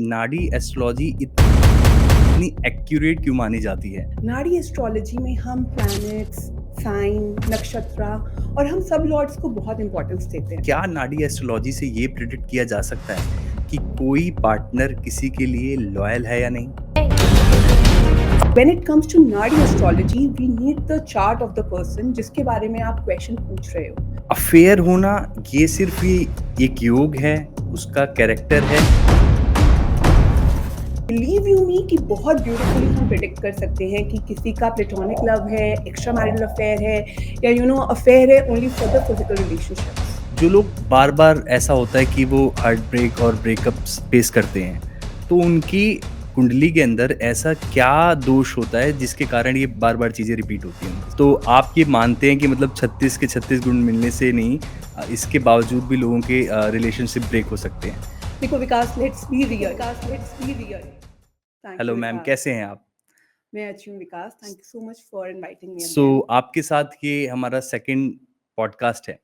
नाड़ी एस्ट्रोलॉजी इतनी एक्यूरेट क्यों मानी जाती है? नाड़ी एस्ट्रोलॉजी में हम प्लैनेट्स, साइन, नक्षत्र और हम सब लॉर्ड्स को बहुत इंपॉर्टेंस देते हैं। क्या नाड़ी एस्ट्रोलॉजी से ये प्रिडिक्ट किया जा सकता है कि कोई पार्टनर किसी के लिए लॉयल है या नहीं? When it comes to नाड़ी astrology, we need the chart of the person जिसके बारे में आप क्वेश्चन पूछ रहे हो। अफेयर होना ये सिर्फ ही एक योग है, उसका कैरेक्टर है। बिलीव यू मी कि बहुत ब्यूटीफुली हम प्रिडिक्ट कर सकते हैं कि किसी का प्लेटोनिक लव है, एक्स्ट्रा मैरिटल अफेयर है या अफेयर है only for the physical relationship. जो लोग बार-बार ऐसा होता है कि वो हार्ट ब्रेक और ब्रेकअप्स फेस करते हैं, तो उनकी कुंडली के अंदर ऐसा क्या दोष होता है जिसके कारण ये बार-बार चीज़ें रिपीट होती हैं? तो आप ये मानते हैं कि मतलब 36 के 36 गुण मिलने से नहीं इसके बावजूद भी लोगों के रिलेशनशिप ब्रेक हो सकते हैं? देखो Vikas, let's be real. Hello ma'am, कैसे हैं आप? मैं अच्छी हूँ Vikas, thank you so much for inviting me so again. आपके साथ ये हमारा सेकंड पॉडकास्ट है।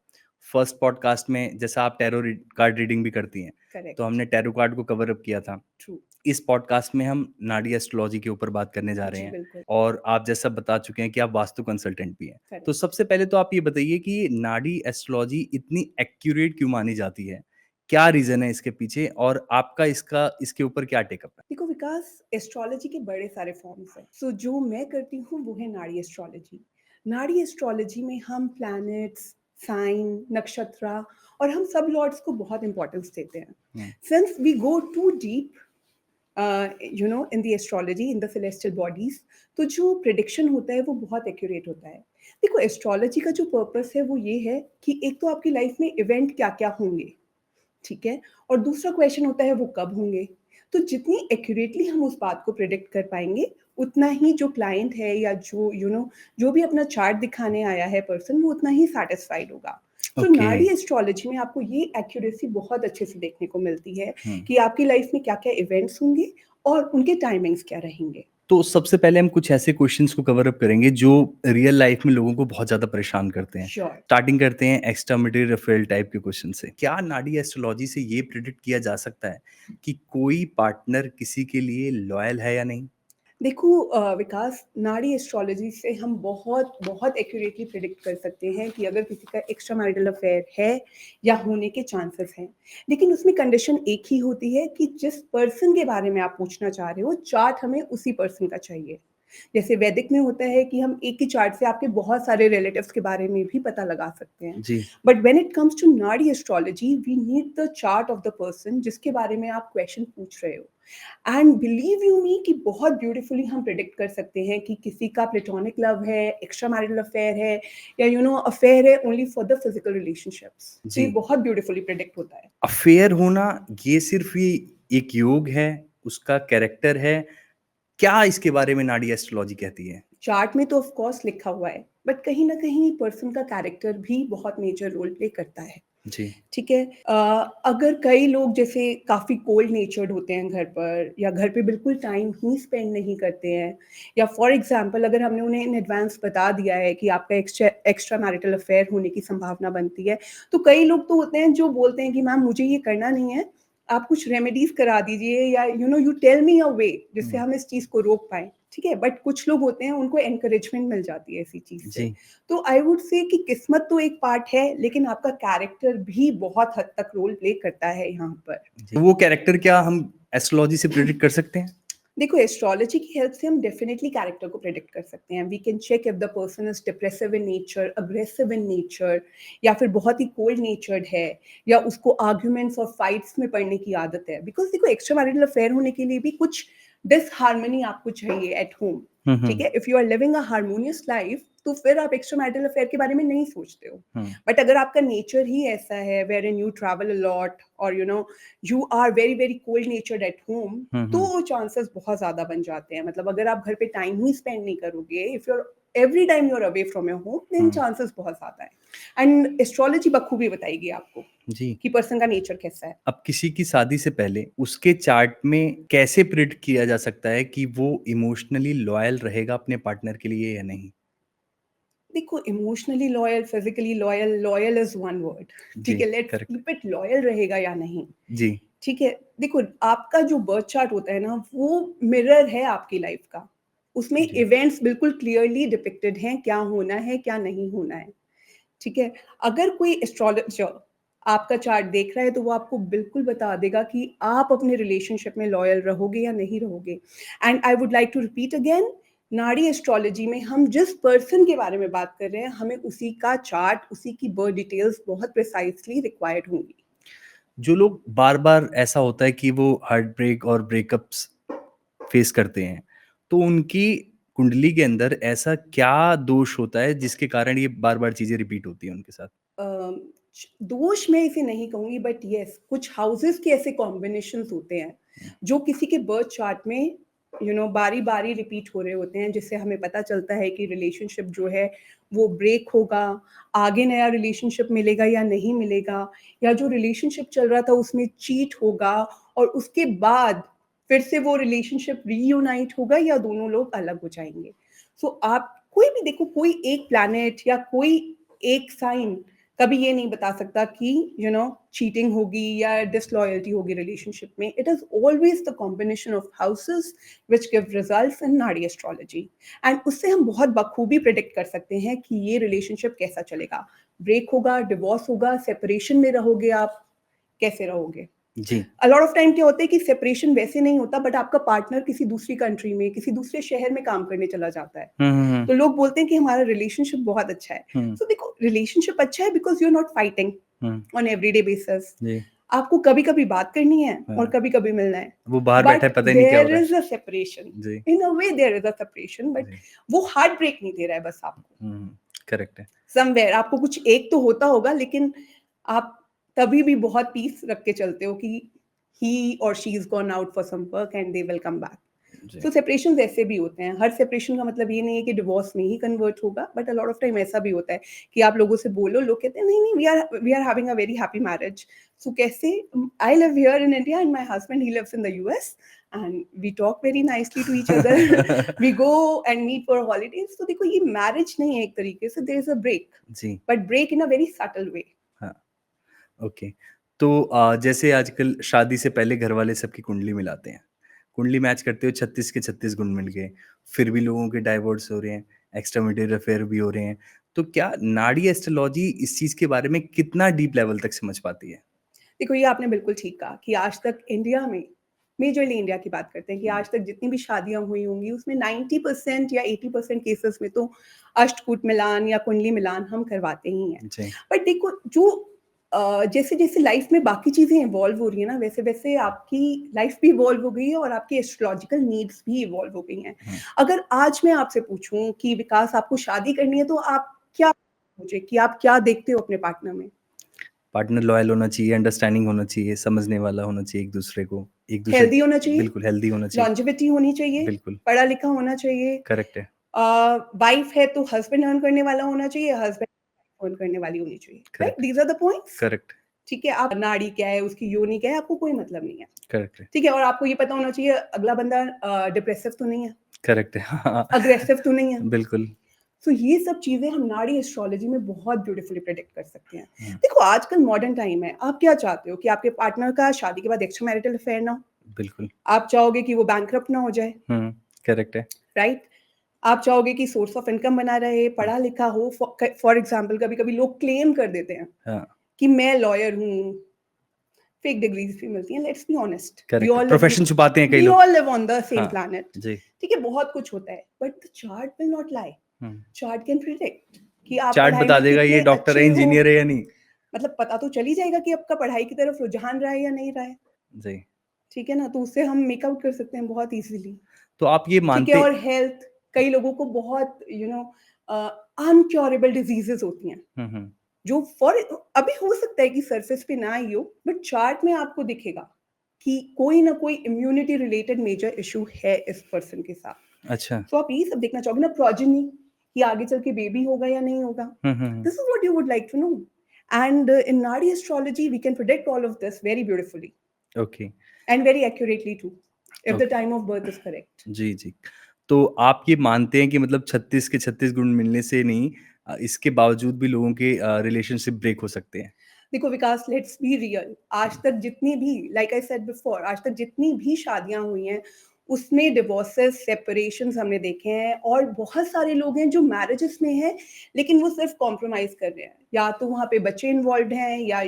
फर्स्ट पॉडकास्ट में जैसा आप टैरो कार्ड रीडिंग भी करती हैं, तो करेक्ट, हमने टैरो कार्ड को कवर अप किया था। ट्रू। इस पॉडकास्ट में हम नाड़ी एस्ट्रोलॉजी के ऊपर बात करने जा रहे जी हैं बिल्कुल, और आप जैसा बता चुके हैं कि आप वास्तु कंसल्टेंट भी हैं। तो करेक्ट। सबसे पहले तो आप ये बताइए कि नाड़ी एस्ट्रोलॉजी इतनी एक्यूरेट क्यों मानी जाती है? क्या रीज़न है इसके पीछे और आपका इसके ऊपर क्या टेकअप है? देखो विकास, एस्ट्रोलॉजी के बड़े सारे फॉर्म्स हैं। सो जो मैं करती हूँ वो है नाड़ी एस्ट्रोलॉजी। नाड़ी एस्ट्रोलॉजी में हम प्लैनेट्स, साइन, नक्षत्र और हम सब लॉर्ड्स को बहुत इंपॉर्टेंस देते हैं। Hmm, since we go to deep in the astrology, in the celestial bodies, तो जो प्रिडिक्शन होता है वो बहुत एक्यूरेट होता है। देखो एस्ट्रोलॉजी का जो पर्पस है वो ये है कि एक तो आपकी लाइफ में इवेंट क्या क्या होंगे, ठीक है? और दूसरा क्वेश्चन होता है वो कब होंगे? तो जितनी एक्यूरेटली हम उस बात को प्रेडिक्ट कर पाएँगे, उतना ही जो क्लाइंट है या जो जो भी अपना चार्ट दिखाने आया है पर्सन, वो उतना ही सैटिस्फाइड होगा। So okay. नाड़ी एस्ट्रोलॉजी में आपको ये एक्यूरेसी बहुत अच्छे से देखने को मिलती है हुँ। कि आपकी लाइफ में क्या-क्या इवेंट्स होंगे और उनके टाइमिंग्स क्या रहेंगे। तो सबसे पहले हम कुछ ऐसे क्वेश्चंस को कवर अप करेंगे जो रियल लाइफ में लोगों को बहुत ज़्यादा परेशान करते हैं। श्योर। स्टार्टिंग करते हैं एक्स्ट्रा मटेरियल अफेयर टाइप के क्वेश्चन से। क्या नाड़ी एस्ट्रोलॉजी से ये प्रेडिक्ट किया जा सकता है कि कोई पार्टनर किसी के लिए लॉयल है या नहीं? देखो विकास, नाड़ी एस्ट्रोलॉजी से हम बहुत बहुत एक्यूरेटली प्रिडिक्ट कर सकते हैं कि अगर किसी का एक्स्ट्रा मैरिटल अफेयर है या होने के चांसेस हैं। लेकिन उसमें कंडीशन एक ही होती है कि जिस पर्सन के बारे में आप पूछना चाह रहे हो, चार्ट हमें उसी पर्सन का चाहिए। जैसे वैदिक में होता है कि हम एक ही चार्ट से आपके बहुत सारे रिलेटिव्स के बारे में भी पता लगा सकते हैं। जी। But when it comes to nadi astrology, we need the chart of the person जिसके बारे में आप क्वेश्चन पूछ रहे हो। एंड बिलीव यू मी कि बहुत ब्यूटीफुली हम प्रिडिक्ट कर सकते हैं कि किसी का प्लेटोनिक लव है, एक्स्ट्रा मैरिटल अफेयर है या अफेयर है only for the physical relationships. तो ये जी। बहुत ब्यूटीफुली प्रिडिक्ट होता है। अफेयर होना ये सिर्फ ही एक योग है, उसका कैरेक्टर है। क्या इसके बारे में नाड़ी एस्ट्रोलॉजी कहती है? चार्ट में तो ऑफ कोर्स लिखा हुआ है, बट कहीं ना कहीं पर्सन का कैरेक्टर भी बहुत मेजर रोल प्ले करता है। जी। ठीक है। अगर कई लोग जैसे काफ़ी कोल्ड नेचर्ड होते हैं घर पर या घर पे बिल्कुल टाइम ही स्पेंड नहीं करते हैं, या फॉर एग्जांपल अगर हमने उन्हें इन एडवांस बता दिया है कि आपका एक्स्ट्रा मैरिटल अफेयर होने की संभावना बनती है, तो कई लोग तो होते हैं जो बोलते हैं कि मैम मुझे ये करना नहीं है, आप कुछ रेमेडीज करा दीजिए या यू टेल मी अ वे जिससे हुँ, हम इस चीज़ को रोक पाएँ। ठीक है, बट कुछ लोग होते हैं उनको एनकरेजमेंट मिल जाती है इसी चीज़ से। जी। तो आई वुड से कि किस्मत तो एक पार्ट है, लेकिन आपका कैरेक्टर भी बहुत हद तक रोल प्ले करता है यहाँ पर। जी। वो कैरेक्टर क्या हम एस्ट्रोलॉजी से प्रेडिक्ट कर सकते हैं? देखो एस्ट्रोलॉजी की हेल्प से हम डेफिनेटली कैरेक्टर को प्रेडिक्ट कर सकते हैं। We can check if the person is depressive in nature, aggressive in nature, या फिर बहुत ही कोल्ड नेचर्ड है, या उसको आर्ग्यूमेंट्स और फाइट्स में पड़ने की आदत है। बिकॉज देखो एक्स्ट्रा मैरिटल अफेयर होने के लिए भी कुछ डिसहार्मनी आपको चाहिए एट होम। हुँ, ठीक हुँ, है, if you are living a harmonious life तो फिर आप एक्स्ट्रा मैरिटल अफेयर के बारे में नहीं सोचते हो। हुँ, बट अगर आपका नेचर ही ऐसा है wherein you travel a lot और you are very very cold natured at home, hmm, हुँ, तो चांसेस बहुत ज़्यादा बन जाते हैं। मतलब अगर आप घर पे टाइम ही स्पेंड नहीं करोगे, if you are every time you are away from your home, then hmm. Chances बहुत ज़्यादा है। एंड एस्ट्रोलॉजी बखूबी बताएगी आपको जी। कि पर्सन का नेचर कैसा है। अब किसी की शादी से पहले उसके चार्ट में कैसे प्रेडिक्ट किया जा सकता है कि वो इमोशनली लॉयल रहेगा अपने पार्टनर के लिए या नहीं? देखो emotionally loyal, physically loyal, loyal is one word. ठीक जी, है, let's correct. Keep it, loyal रहेगा या नहीं। जी। ठीक है? देखो, आपका जो बर्थ चार्ट होता है ना, वो मिरर है आपकी लाइफ़ का। उसमें जी, इवेंट्स बिल्कुल क्लियरली डिपिक्टेड हैं, क्या होना है, क्या नहीं होना है, ठीक है? अगर कोई एस्ट्रोलॉजर आपका चार्ट देख रहा है, तो वो आपको बिल्कुल बता देगा कि आप अपने रिलेशनशिप में लॉयल रहोगे या नहीं रहोगे। And I would like to repeat again, nadi astrology में हम जिस पर्सन के बारे में बात कर रहे हैं, हमें उसी का चार्ट, उसी की बर्थ डिटेल्स बहुत प्रिसाइज़ली रिक्वायर्ड होंगी। जो लोग बार-बार ऐसा होता है कि वो हार्ट ब्रेक और ब्रेकअप्स फेस करते हैं, तो उनकी कुंडली के अंदर ऐसा क्या दोष होता है जिसके कारण ये बार-बार चीज़ें रिपीट होती हैं उनके साथ? दोष मैं इसे नहीं कहूँगी, बट येस, कुछ हाउसेस के ऐसे कॉम्बिनेशंस होते हैं, हुँ, जो किसी के बर्थ चार्ट में बारी-बारी रिपीट हो रहे होते हैं, जिससे हमें पता चलता है कि रिलेशनशिप जो है वो ब्रेक होगा, आगे नया रिलेशनशिप मिलेगा या नहीं मिलेगा, या जो रिलेशनशिप चल रहा था उसमें चीट होगा और उसके बाद फिर से वो रिलेशनशिप रीयूनाइट होगा या दोनों लोग अलग हो जाएँगे। सो आप कोई भी देखो, कोई एक प्लैनेट या कोई एक साइन कभी ये नहीं बता सकता कि चीटिंग होगी या डिसलॉयल्टी होगी रिलेशनशिप में। It is always the combination of houses which give results in nadi astrology. And उससे हम बहुत बखूबी प्रिडिक्ट कर सकते हैं कि ये रिलेशनशिप कैसा चलेगा, ब्रेक होगा, डिवोर्स होगा, सेपरेशन में रहोगे आप, कैसे रहोगे। जी। अ लॉट ऑफ टाइम क्या होता है कि सेपरेशन वैसे नहीं होता, बट आपका पार्टनर किसी दूसरी कंट्री में, किसी दूसरे शहर में काम करने चला जाता है। हुँ, हुँ, हुँ, तो लोग बोलते हैं कि हमारा रिलेशनशिप बहुत अच्छा है। हुँ, सो देखो, रिलेशनशिप अच्छा है because you are not fighting hmm, on everyday basis. जी, आपको कभी-कभी बात करनी है और हाँ। कभी-कभी मिलना है। वो बाहर बैठा बट है, पता ही नहीं क्या हो देयर रहा इज़ है। A separation. जी, in a way there is a separation, but जी। वो हार्ट ब्रेक नहीं दे रहा है बस आपको। हुँ, हुँ, करेक्ट है। समवेयर आपको कुछ एक तो होता होगा, लेकिन आप तभी भी बहुत पीस रख के चलते हो कि ही और she is gone out for some work and they will come back. जी। सो सेपरेशंस ऐसे भी होते हैं। हर सेपरेशन का मतलब ये नहीं है कि डिवोर्स में ही कन्वर्ट होगा, but a lot of time ऐसा भी होता है कि आप लोगों से बोलो, लोग कहते हैं नहीं नहीं, we are having a very happy marriage. So कैसे, I live here in India and my husband he lives in the US and we talk very nicely to each other, we go and meet for holidays. तो देखो, ये marriage नहीं है, एक तरीके से there is a break, जी, but break in a very subtle way. हाँ, ओके। तो जैसे आजकल शादी से पहले घरवाले सबकी कुंडली मिलाते हैं। कुंडली मैच करते हुए 36 के 36 गुण मिल गए, फिर भी लोगों के डाइवोर्स हो रहे हैं, एक्स्ट्रा मैरिटल अफेयर भी हो रहे हैं। तो क्या नाड़ी एस्ट्रोलॉजी इस चीज़ के बारे में कितना डीप लेवल तक समझ पाती है? देखो, ये आपने बिल्कुल ठीक कहा कि आज तक इंडिया में, मेजरली इंडिया की बात करते हैं, कि आज तक जितनी भी शादियाँ हुई होंगी उसमें 90% या 80% केसेस में तो अष्टकूट मिलान या कुंडली मिलान हम करवाते ही हैं। जी, बट देखो, जो जैसे-जैसे लाइफ में बाकी चीज़ें इवॉल्व हो रही है ना, वैसे-वैसे आपकी लाइफ भी इवॉल्व हो गई है और आपकी एस्ट्रोलॉजिकल नीड्स भी इवॉल्व हो गई हैं। हुँ। अगर आज मैं आपसे पूछूँ कि विकास, आपको शादी करनी है, तो आप क्या, मुझे कि आप क्या देखते हो अपने पार्टनर में? पार्टनर लॉयल होना चाहिए, अंडरस्टैंडिंग होना चाहिए, समझने वाला होना चाहिए एक-दूसरे को, एक-दूसरे हेल्दी होना चाहिए, बिल्कुल हेल्दी होना चाहिए। लॉन्जेविटी होनी चाहिए, बिल्कुल, पढ़ा-लिखा होना चाहिए, करेक्ट है, वाइफ है तो हस्बैंड अर्न करने वाला होना चाहिए, हस्बैंड अर्न करने वाली होनी चाहिए, right? Correct, these are the points. Correct, ठीक है, आप नाड़ी क्या है, उसकी योनि क्या है, आपको कोई मतलब नहीं है। करेक्ट है, ठीक है, और आपको ये पता होना चाहिए अगला बंदा डिप्रेसिव तो नहीं है, करेक्ट है। हाँ, अग्रेसिव तो नहीं है। बिल्कुल। सो ये सब चीज़ें हम नाड़ी एस्ट्रोलॉजी में बहुत ब्यूटीफुली प्रेडिक्ट कर सकते हैं। हुँ, देखो, आजकल मॉडर्न टाइम है, आप क्या चाहते हो कि आपके पार्टनर का शादी के बाद एक्स्ट्रा मैरिटल अफेयर ना हो? बिल्कुल। आप चाहोगे कि वो बैंकरप्ट ना हो जाए, हुँ, करेक्ट है। राइट? आप चाहोगे कि सोर्स ऑफ इनकम बना रहे, हुँ, पढ़ा-लिखा हो। फॉर एग्ज़ाम्पल, कभी-कभी लोग क्लेम कर देते हैं हाँ, कि मैं लॉयर हूँ, फेक डिग्रीज़ भी मिलती हैं, लेट्स बी ऑनेस्ट। करेक्ट है। प्रोफ़ेशन छुपाते हैं कई वी लोग। All live on the same हाँ, प्लैनेट। जी। ठीक है, बहुत कुछ होता है, but the chart will not lie. Hmm, chart can predict कि आप चार्ट पढ़ाई बता में देगा ये कितने डॉक्टर है, अच्छे हो। इंजीनियर है या नहीं। मतलब पता तो चल ही जाएगा कि आपका पढ़ाई की तरफ रुझान रहा है या नहीं रहा है, जी, ठीक है ना? तो उससे हम मेक आउट कर सकते हैं बहुत ईज़िली। तो आप ये ठीक है, मानते और हेल्थ, कई लोगों को बहुत अ, अनक्योरेबल डिज़ीज़ेज़ होती हैं, हुँ, हुँ, जो फॉर अभी हो सकता है कि सरफेस पे ना आई हो, बट चार्ट में आपको दिखेगा कि कोई ना कोई इम्यूनिटी रिलेटेड मेजर इश्यू है इस पर्सन के साथ। अच्छा। सो आप ये सब देखना चाहोगे ना, प्रोजेनी, कि आगे चल के बेबी होगा या नहीं होगा। Hmm, hmm, hmm, this is what you would like to know. And in nadi astrology we can predict all of this very beautifully okay, and very accurately too, if the okay. Time of birth is correct. जी, जी। तो आप ये मानते हैं कि मतलब 36 के 36 गुण मिलने से नहीं इसके बावजूद भी लोगों के रिलेशनशिप ब्रेक हो सकते हैं? देखो विकास, लेट्स बी रियल, आज तक जितनी भी, लाइक आई सेड बिफोर, आज तक जितनी भी शादियां हुई हैं उसमें डिवोर्सेस, सेपरेशंस हमने देखे हैं, और बहुत सारे लोग हैं जो मैरिजेस में हैं लेकिन वो सिर्फ कॉम्प्रोमाइज कर रहे हैं, या तो वहाँ पे बच्चे इन्वॉल्व हैं, या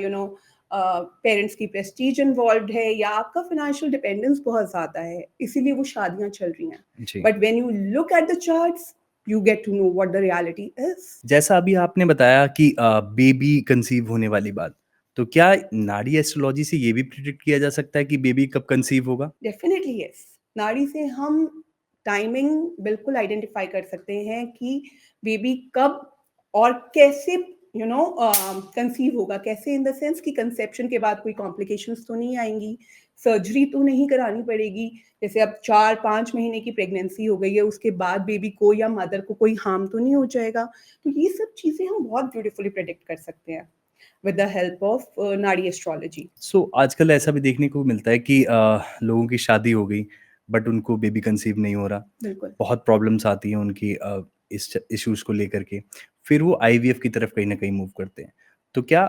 पेरेंट्स की प्रेस्टीज इन्वॉल्व है, या आपका फाइनेंशियल डिपेंडेंस बहुत ज़्यादा है, इसीलिए वो शादियां चल रही हैं। जी। But when you look at the charts, you get to know what the reality is. जैसा अभी आपने बताया कि बेबी कंसीव होने वाली बात, तो क्या नाड़ी एस्ट्रोलॉजी से ये भी प्रिडिक्ट किया जा सकता है कि बेबी कब कंसीव होगा? Definitely yes. नाड़ी से हम टाइमिंग बिल्कुल आइडेंटिफाई कर सकते हैं कि बेबी कब और कैसे कंसीव होगा। कैसे इन द सेंस कि कंसेप्शन के बाद कोई कॉम्प्लिकेशंस तो नहीं आएंगी, सर्जरी तो नहीं करानी पड़ेगी। जैसे अब 4-5 महीने की प्रेगनेंसी हो गई है, उसके बाद बेबी को या मदर को कोई हार्म तो नहीं हो जाएगा। तो ये सब चीज़ें हम बहुत ब्यूटीफुली प्रेडिक्ट कर सकते हैं with the help of nadi astrology. आजकल ऐसा भी देखने को मिलता है कि लोगों की शादी हो गई, बट उनको बेबी कंसीव नहीं हो रहा। बिल्कुल। बहुत प्रॉब्लम्स आती हैं उनकी इस इश्यूज़ को लेकर के। फिर वो आईवीएफ की तरफ कहीं न कहीं मूव करते हैं। तो क्या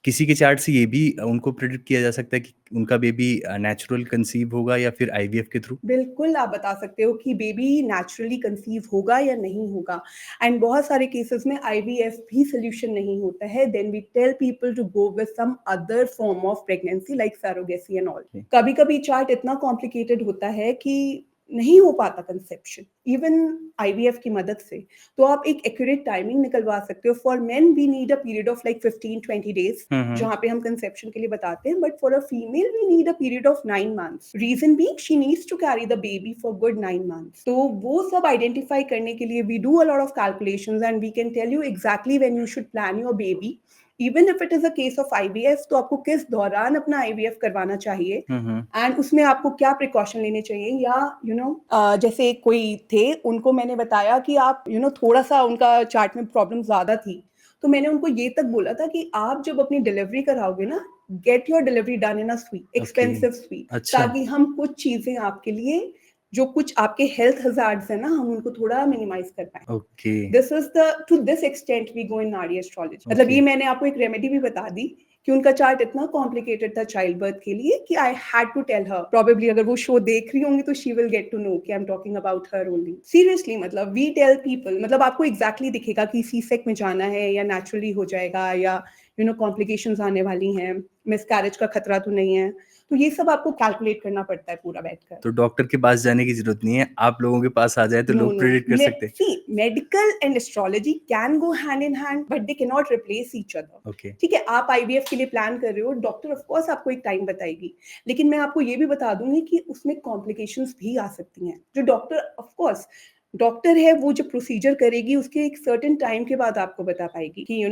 किसी के चार्ट से ये भी उनको प्रेडिक्ट किया जा सकता है कि उनका बेबी नेचुरल कंसीव होगा या फिर आईवीएफ के थ्रू? बिल्कुल, आप बता सकते हो कि बेबी नेचुरली कंसीव होगा या नहीं होगा। एंड बहुत सारे केसेस में आईवीएफ भी सॉल्यूशन नहीं होता है, then we tell people to go with some other form of pregnancy like surrogacy and all. जी। कभी-कभी चार्ट इतना कॉम्प्लिकेटेड होता है कि नहीं हो पाता कंसेप्शन, इवन आईवीएफ की मदद से। तो आप एक एक्यूरेट टाइमिंग निकलवा सकते हो। For men we need a period of like 15-20 days, hmm, hmm. जहाँ पे हम कंसेप्शन के लिए बताते हैं, but for a female we need a period of 9 months. Reason being she needs to carry the baby for good 9 months. तो वो सब आइडेंटिफाई करने के लिए we do a lot of calculations and we can tell you exactly when you should plan your baby. Even if it is a case of IVF, तो आपको किस दौरान अपना आईवीएफ करवाना चाहिए हुँ, हुँ। एंड उसमें आपको क्या प्रिकॉशन लेने चाहिए। या जैसे कोई थे, उनको मैंने बताया कि आप थोड़ा सा उनका चार्ट में प्रॉब्लम ज्यादा थी, तो मैंने उनको ये तक बोला था कि आप जब अपनी डिलीवरी कराओगे ना, get your delivery done in a sweet, okay. Expensive sweet, अच्छा। ताकि हम कुछ चीजें आपके लिए, जो कुछ आपके हेल्थ हजार्ड्स है ना, हम उनको थोड़ा मिनिमाइज कर पाए। Okay, this is the to this extent we go in nadi astrology. मतलब ओके। ये मैंने आपको एक रेमेडी भी बता दी कि उनका चार्ट इतना कॉम्प्लिकेटेड था चाइल्ड बर्थ के लिए कि I had to tell her. Probably अगर वो शो देख रही होंगी तो she will get to know कि I am talking about her only. Seriously, मतलब वी टेल पीपल, मतलब आपको एग्जैक्टली दिखेगा कि सी सेक में जाना है या नेचुरली हो जाएगा, या कॉम्प्लिकेशंस आने वाली हैं, मिसकैरेज का खतरा तो नहीं है। तो ये सब आपको कैलकुलेट करना पड़ता है पूरा बैठकर। तो डॉक्टर के पास जाने की ज़रूरत नहीं है, आप लोगों के पास आ जाएँ तो No, लोग no. प्रेडिक्ट कर सकते हैं। See, medical and astrology can go hand in hand, but they cannot replace each other. Okay, ठीक है, आप आईवीएफ के लिए प्लान कर रहे हो, डॉक्टर ऑफ कोर्स आपको एक टाइम बताएगी, लेकिन मैं आपको ये भी बता दूंगी कि उसमें कॉम्प्लिकेशंस भी आ सकती हैं। जो डॉक्टर, ऑफ कोर्स डॉक्टर है, वो जो प्रोसीजर करेगी उसके एक सर्टेन टाइम के बाद आपको बता पाएगी कि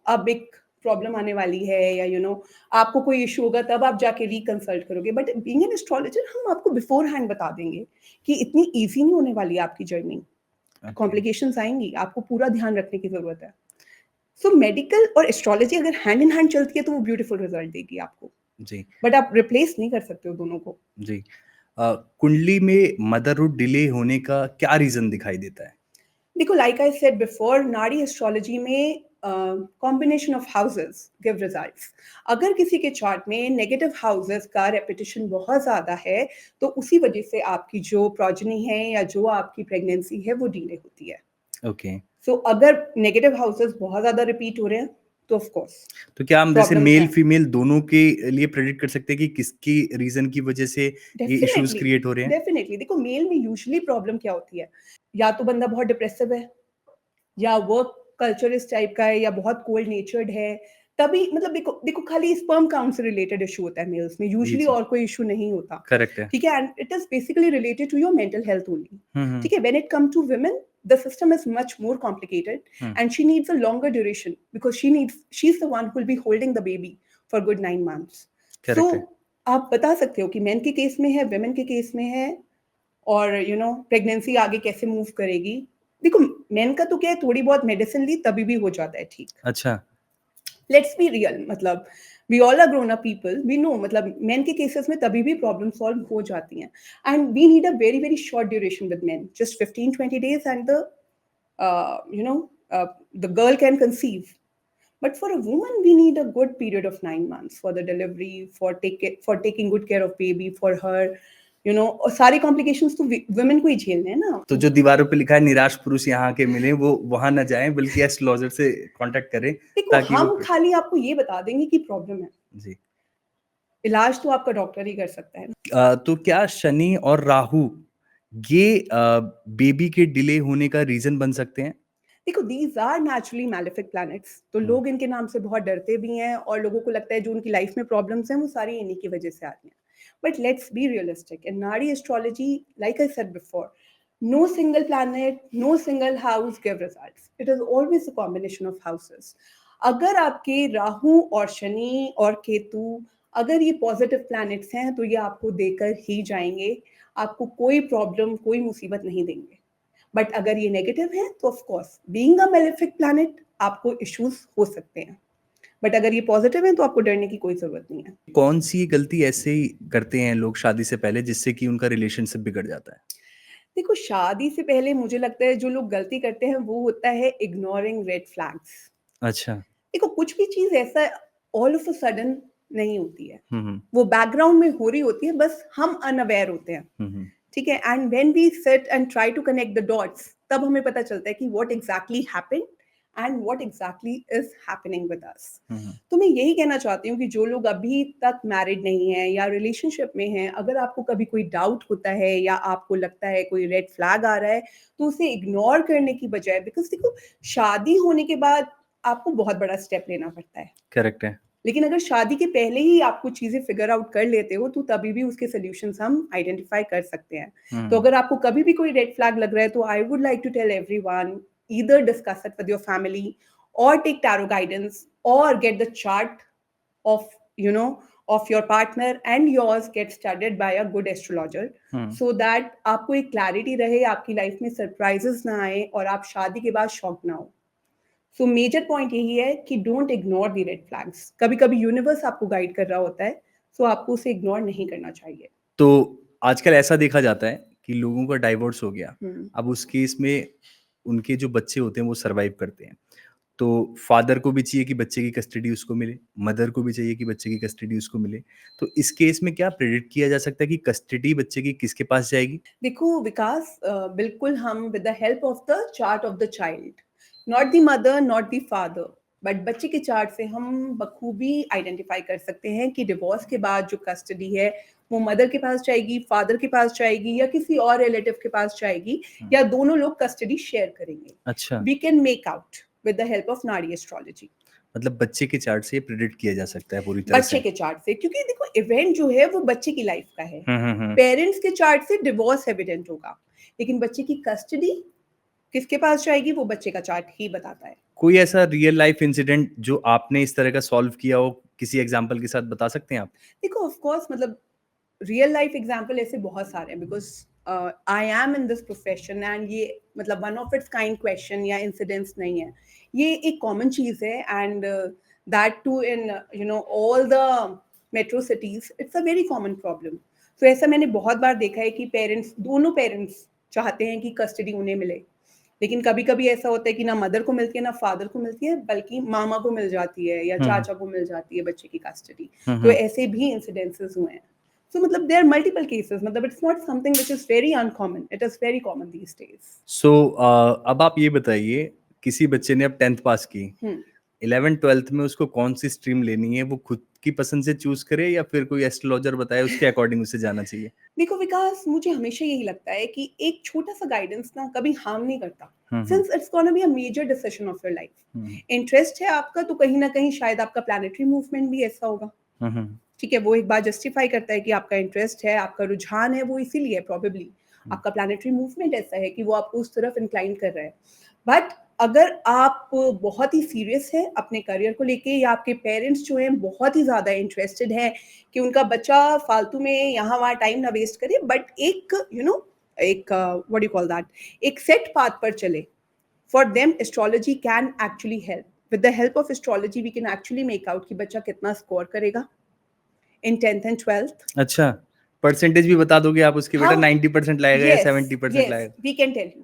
अब एक प्रॉब्लम आने वाली है, या आपको कोई इशू होगा, तब आप जाके रिकंसल्ट करोगे। बट बीइंग एन एस्ट्रोलॉजर, हम आपको बिफोर हैंड बता देंगे कि इतनी ईज़ी नहीं होने वाली है आपकी जर्नी, ओके। कॉम्प्लिकेशंस आएँगी, आपको पूरा ध्यान रखने की ज़रूरत है। सो मेडिकल और एस्ट्रोलॉजी अगर हैंड इन हैंड चलती है तो वो ब्यूटीफुल रिजल्ट देगी आपको, जी, बट आप रिप्लेस नहीं कर सकते हो दोनों को। जी। कुंडली में मदरहुड डिले होने का क्या रीज़न दिखाई देता है? देखो, लाइक आई सेड बिफोर, नाड़ी एस्ट्रोलॉजी में combination of houses give results. अगर किसी के चार्ट में नेगेटिव हाउसेस का रेपिटेशन बहुत ज़्यादा है, तो उसी वजह से आपकी जो प्रोजनी है या जो आपकी प्रेगनेंसी है वो डिले होती है। ओके। सो अगर नेगेटिव हाउसेस बहुत ज़्यादा रिपीट हो रहे हैं, तो ऑफ कोर्स तो क्या हम जैसे प्रॉब्लम्स मेल हैं। फीमेल दोनों के लिए प्रेडिक्ट कर सकते हैं कि किसकी रीज़न की वजह से ये इश्यूज़ डेफिनेटली, क्रिएट हो रहे हैं? डेफिनेटली। देखो, मेल में यूजुअली प्रॉब्लम क्या होती है, या तो बंदा बहुत डिप्रेसिव है, या वर्क कल्चर इस टाइप का है, या बहुत कोल्ड नेचर्ड है। तभी मतलब देखो देखो खाली स्पर्म काउंट से रिलेटेड इशू होता है मेल्स में, जी, यूजुअली जी। और कोई इशू नहीं होता। करेक्ट है। ठीक है, and it is basically related to your mental health only. Hmm, हुँ, ठीक है, when it come to women, the system is much more complicated, hmm. and she needs a longer duration because she's the one who will be holding the baby for good 9 months. So correct है। आप बता सकते हो कि main के case में है, women के केस में है, और प्रेगनेंसी आगे कैसे मूव करेगी। देखो, मेन का तो क्या है, थोड़ी बहुत मेडिसिन ली तभी भी हो जाता है ठीक। अच्छा, लेट्स बी रियल, मतलब we all are grown up people, we know, मतलब मेन के केसेस में तभी भी प्रॉब्लम सॉल्व हो जाती हैं। And we need a very very short duration with men, just 15-20 days, and the the girl can conceive. But for a woman, we need a good period of 9 months for the delivery, for taking good care of baby, for her, और सारी complications तो women को ही झेलने हैं ना। तो जो दीवारों पे लिखा है निराश पुरुष यहाँ आके मिले, वो वहाँ ना जाएँ बल्कि एस्ट्रोलॉजर से कॉन्टैक्ट करें देखो, ताकि हम वो खाली आपको ये बता देंगे कि प्रॉब्लम है, जी। इलाज तो आपका डॉक्टर ही कर सकता है। तो क्या शनि और राहु ये बेबी के डिले होने का रीज़न बन सकते हैं? देखो, these are naturally malefic planets, तो हुँ, लोग इनके नाम से बहुत डरते भी हैं और लोगों को लगता है जो उनकी लाइफ में प्रॉब्लम्स हैं वो सारी इन्हीं की वजह से आ रही हैं। But let's be realistic, in nadi astrology, like I said before, no single planet, no single house give results, it is always a combination of houses. अगर आपके राहु और शनि और केतु अगर ये पॉजिटिव प्लैनेट्स हैं तो ये आपको देकर ही जाएंगे, आपको कोई प्रॉब्लम, कोई मुसीबत नहीं देंगे। बट अगर ये नेगेटिव है तो of course being a malefic planet आपको इश्यूज हो सकते हैं, बट अगर ये पॉजिटिव है तो आपको डरने की कोई जरूरत नहीं है। कौन-सी गलती ऐसे ही करते हैं लोग शादी से पहले जिससे कि उनका रिलेशनशिप बिगड़ जाता है? देखो, शादी से पहले मुझे लगता है जो लोग गलती करते हैं वो होता है इग्नोरिंग रेड फ्लैग्स। अच्छा। देखो, कुछ भी चीज ऐसा ऑल ऑफ अ सडन नहीं होती है, हुँ, हुँ। वो बैकग्राउंड में हो रही होती है, बस हम अनअवेयर होते हैं। हुँ, हुँ। ठीक है, and when we sit and try to connect the dots, तब हमें पता चलता है कि what exactly happened and what exactly is happening with us. हुँ, हुँ। तो मैं यही कहना चाहती हूँ कि जो लोग अभी तक मैरिड नहीं हैं या रिलेशनशिप में हैं, अगर आपको कभी कोई डाउट होता है या आपको लगता है कोई रेड फ्लैग आ रहा है, तो उसे इग्नोर करने की बजाय, बिकॉज देखो, शादी होने के बाद आपको बहुत बड़ा स्टेप लेना पड़ता है, करेक्ट है। लेकिन अगर शादी के पहले ही आप कुछ चीज़ें फिगर आउट कर लेते हो, तो तभी भी उसके सॉल्यूशंस हम आइडेंटिफाई कर सकते हैं। तो हुँ। अगर आपको कभी भी कोई रेड फ्लैग लग रहा है, तो I would like to tell everyone, either discuss it with your family और टेक टैरो गाइडेंस और get the chart of of your partner and yours get studied by a good astrologer, hmm. so that आपको एक clarity रहे, आपकी life में surprises ना आए और आप शादी के बाद शॉक ना हो। सो मेजर पॉइंट यही है कि don't ignore the red flags. कभी कभी यूनिवर्स आपको गाइड कर रहा होता है, सो आपको उसे इग्नोर नहीं करना चाहिए। तो आजकल ऐसा देखा जाता है कि लोगों का डाइवोर्स हो गया। हम्म। अब उस केस में उनके जो बच्चे होते हैं वो सर्वाइव करते हैं। तो फादर को भी चाहिए कि बच्चे की कस्टडी उसको मिले, मदर को भी चाहिए कि बच्चे की कस्टडी उसको मिले। तो इस केस में क्या प्रेडिक्ट किया जा सकता है कि कस्टडी बच्चे की किसके पास जाएगी? देखो विकास, बिल्कुल हम with the help of the chart of the child, not the mother not the father, but बच्चे के चार्ट से हम बखूबी आइडेंटिफाई कर सकते हैं कि डिवोर्स के बाद जो कस्टडी है वो मदर के पास जाएगी, फादर के पास जाएगी या किसी और रिलेटिव के पास जाएगी, हुँ। या दोनों लोग कस्टडी शेयर करेंगे। अच्छा, we can make out with the help of nadi astrology, मतलब बच्चे के चार्ट से ये प्रेडिक्ट किया जा सकता है पूरी तरह बच्चे से। के चार्ट से, क्योंकि देखो इवेंट जो है वो बच्चे की लाइफ का है। हुँ, हुँ, हुँ। पेरेंट्स के चार्ट से डिवोर्स एविडेंट होगा, लेकिन बच्चे की कस्टडी किसके पास जाएगी वो बच्चे का चार्ट ही बताता है। कोई ऐसा रियल लाइफ इंसिडेंट जो आपने इस तरह का सॉल्व किया हो, किसी एग्ज़ाम्पल के साथ बता सकते हैं आप? देखो, ऑफ कोर्स, मतलब रियल लाइफ एग्जांपल ऐसे बहुत सारे हैं, because I am in this profession and ये मतलब one of its kind question या इंसिडेंट्स नहीं है, ये एक कॉमन चीज है, and that too in all the metro cities, it's a very common problem. तो ऐसा मैंने बहुत बार देखा है कि पेरेंट्स, दोनों पेरेंट्स चाहते हैं कि कस्टडी उन्हें मिले, लेकिन कभी कभी ऐसा होता है कि ना मदर को मिलती है ना फादर को मिलती है, बल्कि मामा को मिल जाती है या हुँ, हुँ। चाचा को मिल जाती है बच्चे की कस्टडी। हुँ, तो हुँ। ऐसे भी इंसिडेंसेस हुए हैं। So मतलब there are multiple cases, मतलब it's not something which is very uncommon, it is very common these days. सो अब आप ये बताइए, किसी बच्चे ने अब 10th पास की, हम्म। 11th-12th में उसको कौन-सी स्ट्रीम लेनी है, वो खुद की पसंद से चूज़ करे या फिर कोई एस्ट्रोलॉजर बताए उसके अकॉर्डिंग उसे जाना चाहिए? देखो विकास, मुझे हमेशा यही लगता है कि एक छोटा सा गाइडेंस ना कभी हार्म नहीं करता, हुँ, हुँ। Since it's gonna be a major decision of your life. हुँ, इंटरेस्ट है आपका तो कहीं ना कहीं शायद आपका प्लानिटरी मूवमेंट भी ऐसा होगा। हुँ, हुँ, ठीक है, वो एक बार जस्टिफाई करता है कि आपका इंटरेस्ट है, आपका रुझान है, वो इसीलिए प्रॉबेबली हुँ। आपका प्लानिटरी मूवमेंट ऐसा है कि वो आपको उस तरफ इंक्लाइन कर रहा है। बट अगर आप बहुत ही सीरियस हैं अपने करियर को लेके, या आपके पेरेंट्स जो हैं बहुत ही ज़्यादा इंटरेस्टेड हैं कि उनका बच्चा फालतू में यहाँ वहाँ टाइम ना वेस्ट करे, बट एक एक व्हाट यू कॉल दैट, एक सेट पाथ पर चले, for them astrology can actually help. With the help of astrology we can actually make out कि बच्चा कितना स्कोर करेगा इन 10th एंड 12th। अच्छा, परसेंटेज भी बता दोगे आप उसकी, बेटा हम 90% लाएगा या यस 70% यस लाएगा? वी कैन टेल यू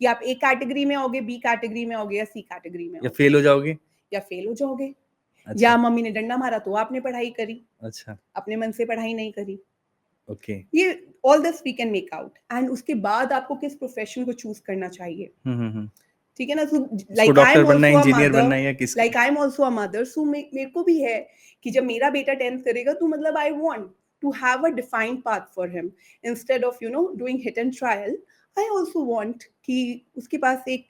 कि आप ए कैटेगरी में आओगे, बी कैटेगरी में आओगे या सी कैटेगरी में या आओगे। फेल हो जाओगे? या फेल हो जाओगे, अच्छा, या मम्मी ने डंडा मारा तो आपने पढ़ाई करी, अच्छा, अपने मन से पढ़ाई नहीं करी। ओके। ये all this we can make out, and उसके बाद आपको किस प्रोफ़ेशन को चूज़ करना चाहिए, हुँ, हुँ, हुँ। ठीक है ना? सो उसको डॉक्टर बनना है, इंजीनियर बनना है या किस like I am also a mother, so मेरे को भी है कि जब मेरा बेटा 10th करेगा तो मतलब I want to have a defined path for him, instead of doing hit and trial. I also want कि उसके पास एक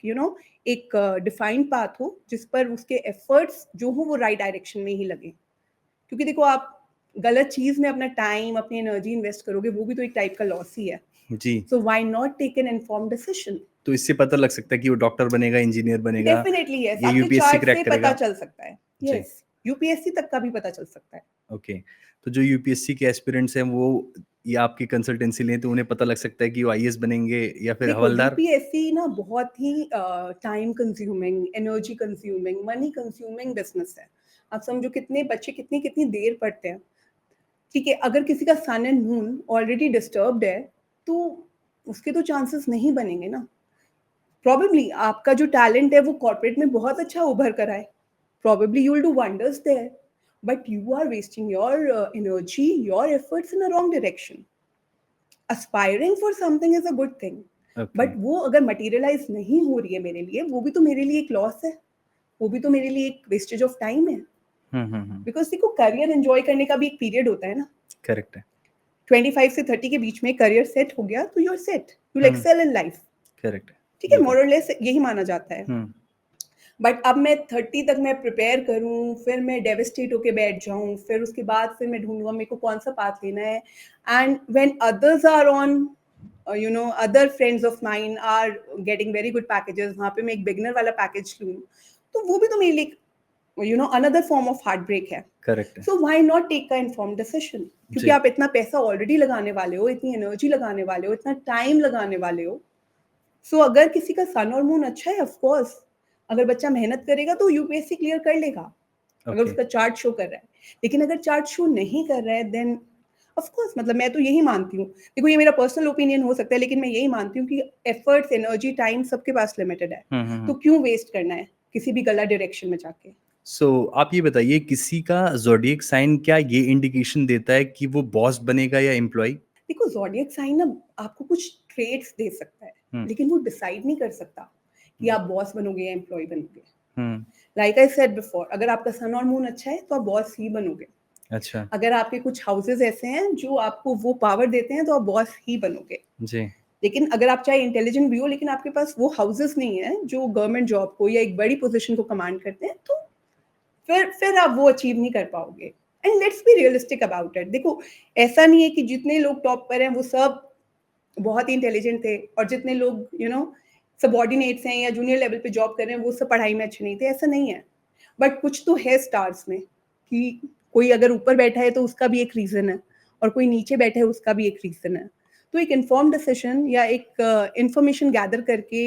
एक डिफाइंड पाथ हो जिस पर उसके एफर्ट्स जो हो वो राइट डायरेक्शन में ही लगे। क्योंकि देखो, आप गलत चीज़ में अपना टाइम, अपनी एनर्जी इन्वेस्ट करोगे, वो भी तो एक टाइप का लॉस ही है। जी, so why not take an informed decision? तो इससे पता लग सकता है कि वो डॉक्टर बनेगा, इंजीनियर बनेगा डेफिनिटली यस, या आपके यूपीएससी चार्ट से क्रैक पता करेगा। चल सकता है। जी, यस, यूपीएससी तक का भी पता चल सकता है। ओके। तो जो यूपीएससी के एस्पिरेंट्स हैं वो या आपकी कंसल्टेंसी लें तो उन्हें पता लग सकता है कि वो आईएएस बनेंगे या फिर देखो, हवलदार? यूपीएससी ना बहुत ही time consuming, energy consuming, money consuming business है। आप समझो कितने बच्चे कितनी-कितनी देर पढ़ते हैं। ठीक है, अगर किसी का सन एंड मून ऑलरेडी डिस्टर्ब्ड है, तो उसके तो चांसेस नहीं बनेंगे ना। प्रोबेबली आपका जो टैलेंट है वो कॉर्पोरेट में बहुत अच्छा उभर कर आए। Probably you will do wonders there, but you are wasting your energy, your efforts in a wrong direction. Aspiring for something is a good thing, okay. but वो अगर materialize नहीं हो रही है मेरे लिए, वो भी तो मेरे लिए एक लॉस है, वो भी तो मेरे लिए एक वेस्टेज ऑफ टाइम है। हुँ, हुँ, हुँ। बिकॉज देखो, करियर एंजॉय करने का भी एक पीरियड होता है ना। करेक्ट है। 25 से 30 के बीच में करियर सेट हो गया तो you are set, you will hmm, excel in life. Correct है, ठीक है, बिल्कुल। मोर और लेस यही माना जाता है। हुँ, बट अब मैं 30 तक मैं प्रिपेयर करूँ, फिर मैं डेवास्टेट होके बैठ जाऊँ, फिर उसके बाद फिर मैं ढूँढूँगा मेरे को कौन-सा पाथ लेना है। And when others are on other friends of mine are getting very good packages, वहाँ पे मैं एक बिगिनर वाला पैकेज लूँ, तो वो भी तो मेरे लिए another form of heart break है। करेक्ट है। So why not take a informed decision? क्योंकि जी, आप इतना पैसा ऑलरेडी लगाने वाले हो, इतनी एनर्जी लगाने वाले हो, इतना टाइम लगाने वाले हो। सो अगर किसी का सन और मून अच्छा है, ऑफ कोर्स अगर बच्चा मेहनत करेगा तो यूपीएससी क्लियर कर लेगा, अगर ओके। उसका चार्ट शो कर रहा है। लेकिन अगर चार्ट शो नहीं कर रहा है, देन ऑफ कोर्स मतलब मैं तो यही मानती हूँ। देखो, ये मेरा पर्सनल ओपिनियन हो सकता है, लेकिन मैं यही मानती हूँ कि एफर्ट्स, एनर्जी, टाइम सबके पास लिमिटेड है। हुँ, हुँ, तो हुँ। क्यों वेस्ट करना है किसी भी गलत डायरेक्शन में जाके? सो आप ये बताइए किसी का ज़ोडिएक साइन क्या ये इंडिकेशन देता है कि वो बॉस बनेगा या एम्प्लॉयी? देखो, ज़ोडिएक साइन ना आपको कुछ ट्रेट्स दे सकता है, हुँ, लेकिन वो डिसाइड नहीं कर सकता कि हुँ, आप बॉस बनोगे या एम्प्लॉयी बनोगे। हुँ, लाइक आई सेड बिफोर, अगर आपका सन और मून अच्छा है तो आप बॉस ही बनोगे। अच्छा, अगर आपके कुछ हाउसेस ऐसे हैं जो आपको वो पावर देते हैं तो आप बॉस ही बनोगे। जी, लेकिन अगर आप चाहे इंटेलिजेंट भी हो, लेकिन आपके पास वो हाउसेस नहीं है जो गवर्नमेंट जॉब को या एक बड़ी पोजीशन को कमांड करते हैं, तो फिर आप वो अचीव नहीं कर पाओगे। And let's be realistic about it. देखो, ऐसा नहीं है कि जितने लोग टॉप पर हैं वो सब बहुत ही इंटेलिजेंट थे, और जितने लोग सबॉर्डिनेट्स हैं या जूनियर लेवल पे जॉब कर रहे हैं वो सब पढ़ाई में अच्छे नहीं थे, ऐसा नहीं है। बट कुछ तो है स्टार्स में, कि कोई अगर ऊपर बैठा है तो उसका भी एक रीज़न है, और कोई नीचे बैठा है उसका भी एक रीज़न है। तो एक इन्फॉर्म्ड डिसीजन या एक इन्फॉर्मेशन गैदर करके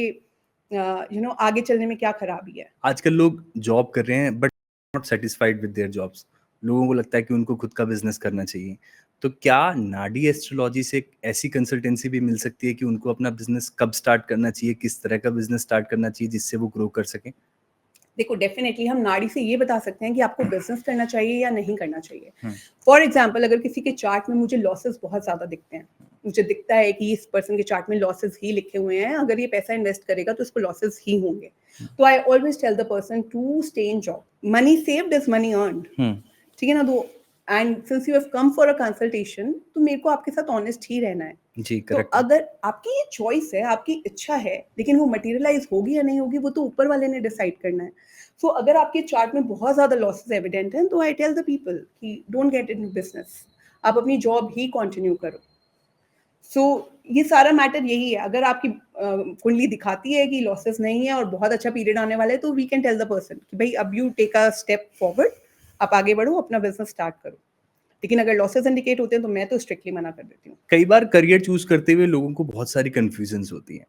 आगे चलने में क्या खराबी है? आजकल लोग जॉब कर रहे हैं but not satisfied with their jobs. लोगों को लगता है कि उनको खुद का बिज़नेस करना चाहिए। तो क्या नाडी एस्ट्रोलॉजी से एक ऐसी कंसल्टेंसी भी मिल सकती है कि उनको अपना बिज़नेस कब स्टार्ट करना चाहिए, किस तरह का बिज़नेस स्टार्ट करना चाहिए जिससे वो ग्रो कर सकें? देखो, डेफिनेटली हम नाड़ी से ये बता सकते हैं कि आपको बिजनेस करना चाहिए या नहीं करना चाहिए। हुँ, फॉर एग्जाम्पल, अगर किसी के चार्ट में मुझे लॉसेस बहुत ज़्यादा दिखते हैं, मुझे दिखता है कि इस पर्सन के चार्ट में लॉसेस ही लिखे हुए हैं, अगर ये पैसा इन्वेस्ट करेगा तो इसको लॉसेस ही होंगे, हुँ, तो I always tell the person to stay in job. Money saved is money earned. हुँ, ठीक है ना? तो and since you have come for a consultation, तो मेरे को आपके साथ ऑनेस्ट ही रहना है। जी, तो करेक्ट है। अगर आपकी ये चॉइस है, आपकी इच्छा है, लेकिन वो मटेरियलाइज़ होगी या नहीं होगी, वो तो ऊपर वाले ने डिसाइड करना है। सो अगर आपके चार्ट में बहुत ज़्यादा लॉसेस एविडेंट हैं, तो आई टेल द पीपल कि डोंट गेट इनटू बिज़नेस। आप अपनी जॉब ही कंटिन्यू करो। सो ये सारा मैटर यही है। अगर आपकी कुंडली दिखाती है कि लॉसेस नहीं है और बहुत अच्छा पीरियड आने वाला है, तो we can tell the person कि भई अब you take a step forward, आप आगे बढ़ो, अपना बिज़नेस स्टार्ट करो। लेकिन अगर लॉसेस इंडिकेट होते हैं, तो मैं तो स्ट्रिक्टली मना कर देती हूँ। कई बार करियर चूज़ करते हुए लोगों को बहुत सारी कन्फ्यूज़न्स होती हैं।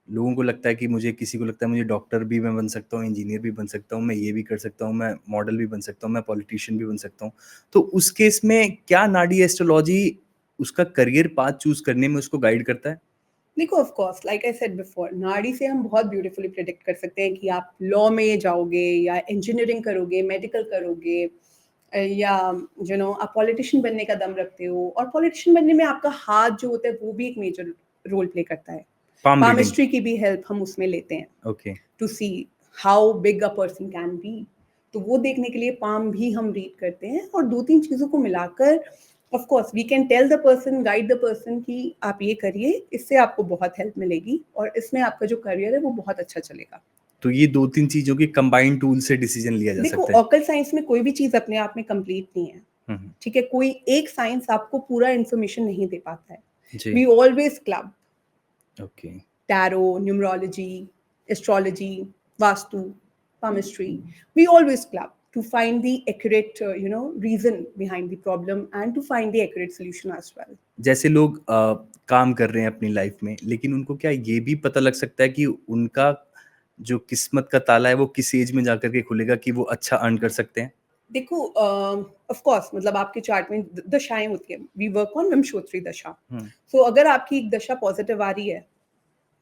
लोगों को लगता है कि मुझे किसी को लगता है मुझे डॉक्टर भी मैं बन सकता हूँ, इंजीनियर भी बन सकता हूँ, मैं ये भी कर सकता हूँ, मैं मॉडल भी बन सकता हूँ, मैं पॉलिटिशियन भी बन सकता हूँ। तो उस केस में क्या नाडी एस्ट्रोलॉजी उसका करियर पाथ चूज़ करने में उसको गाइड करता है? देखो of course like I said before, नाड़ी से हम बहुत ब्यूटीफुली प्रेडिक्ट कर सकते हैं कि आप लॉ में जाओगे या इंजीनियरिंग करोगे, मेडिकल करोगे, या आप पॉलिटिशियन बनने का दम रखते हो, और पॉलिटिशियन बनने में आपका हाथ जो होता है वो भी एक मेजर रोल प्ले करता है। Palm reading. पामिस्ट्री की भी हेल्प हम उसमें लेते हैं okay. To see how big a person can be. तो वो देखने के लिए पाम भी हम रीड करते हैं, और 2-3 चीज़ों को मिलाकर of course we can tell the person, guide the person कि आप ये करिए, इससे आपको बहुत हेल्प मिलेगी और इसमें आपका जो करियर है वो बहुत अच्छा चलेगा। तो ये 2-3 चीज़ों के कंबाइंड टूल से डिसीजन लिया जा देखो सकता है। ऑकल्ट साइंस में कोई भी चीज़ अपने आप में कंप्लीट नहीं है, हुँ, हुँ। ठीक है? कोई एक साइंस आपको पूरा इन्फॉर्मेशन नहीं दे पाता है। जी। We always club okay. tarot, numerology, astrology, vastu, palmistry. We always club to find the accurate, reason behind the problem and to find the accurate solution as well. जैसे लोग काम कर रहे हैं अपनी लाइफ में, लेकिन उनको क्या ये भी पता लग सकता है कि उनका जो किस्मत का ताला है वो किस एज में जाकर के खुलेगा कि वो अच्छा अर्न कर सकते हैं? देखो ऑफ कोर्स मतलब आपके चार्ट में दशाएं होती हैं, वी वर्क ऑन विमशोत्तरी दशा। हुँ। सो अगर आपकी एक दशा पॉजिटिव आ रही है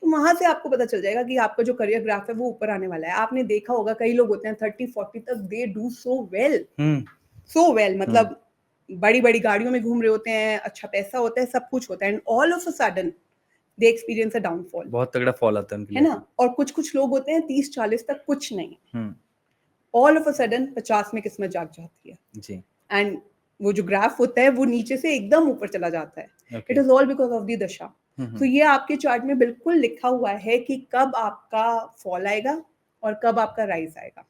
तो वहां से आपको पता चल जाएगा कि आपका जो करियर ग्राफ है वो ऊपर आने वाला है। आपने देखा होगा कई लोग होते हैं 30-40 तक they do so well, hmm, so well, hmm. मतलब बड़ी-बड़ी गाड़ियों में घूम रहे होते हैं, अच्छा पैसा होता है, सब कुछ होता है, and all of a sudden they experience a downfall, बहुत तगड़ा फॉल आता है उनकी है लाइफ ना? और कुछ-कुछ लोग होते हैं 30-40 तक कुछ नहीं, में। हुँ, ऑल ऑफ अ सडन 50 में किस्मत जाग जाती है, जी, एंड वो जो ग्राफ होता है वो नीचे से एकदम ऊपर चला जाता है। Okay. It is all because of the दशा। हुँ, तो हुँ, ये आपके चार्ट में बिल्कुल लिखा हुआ है कि कब आपका फॉल आएगा और कब आपका राइज़ आएगा।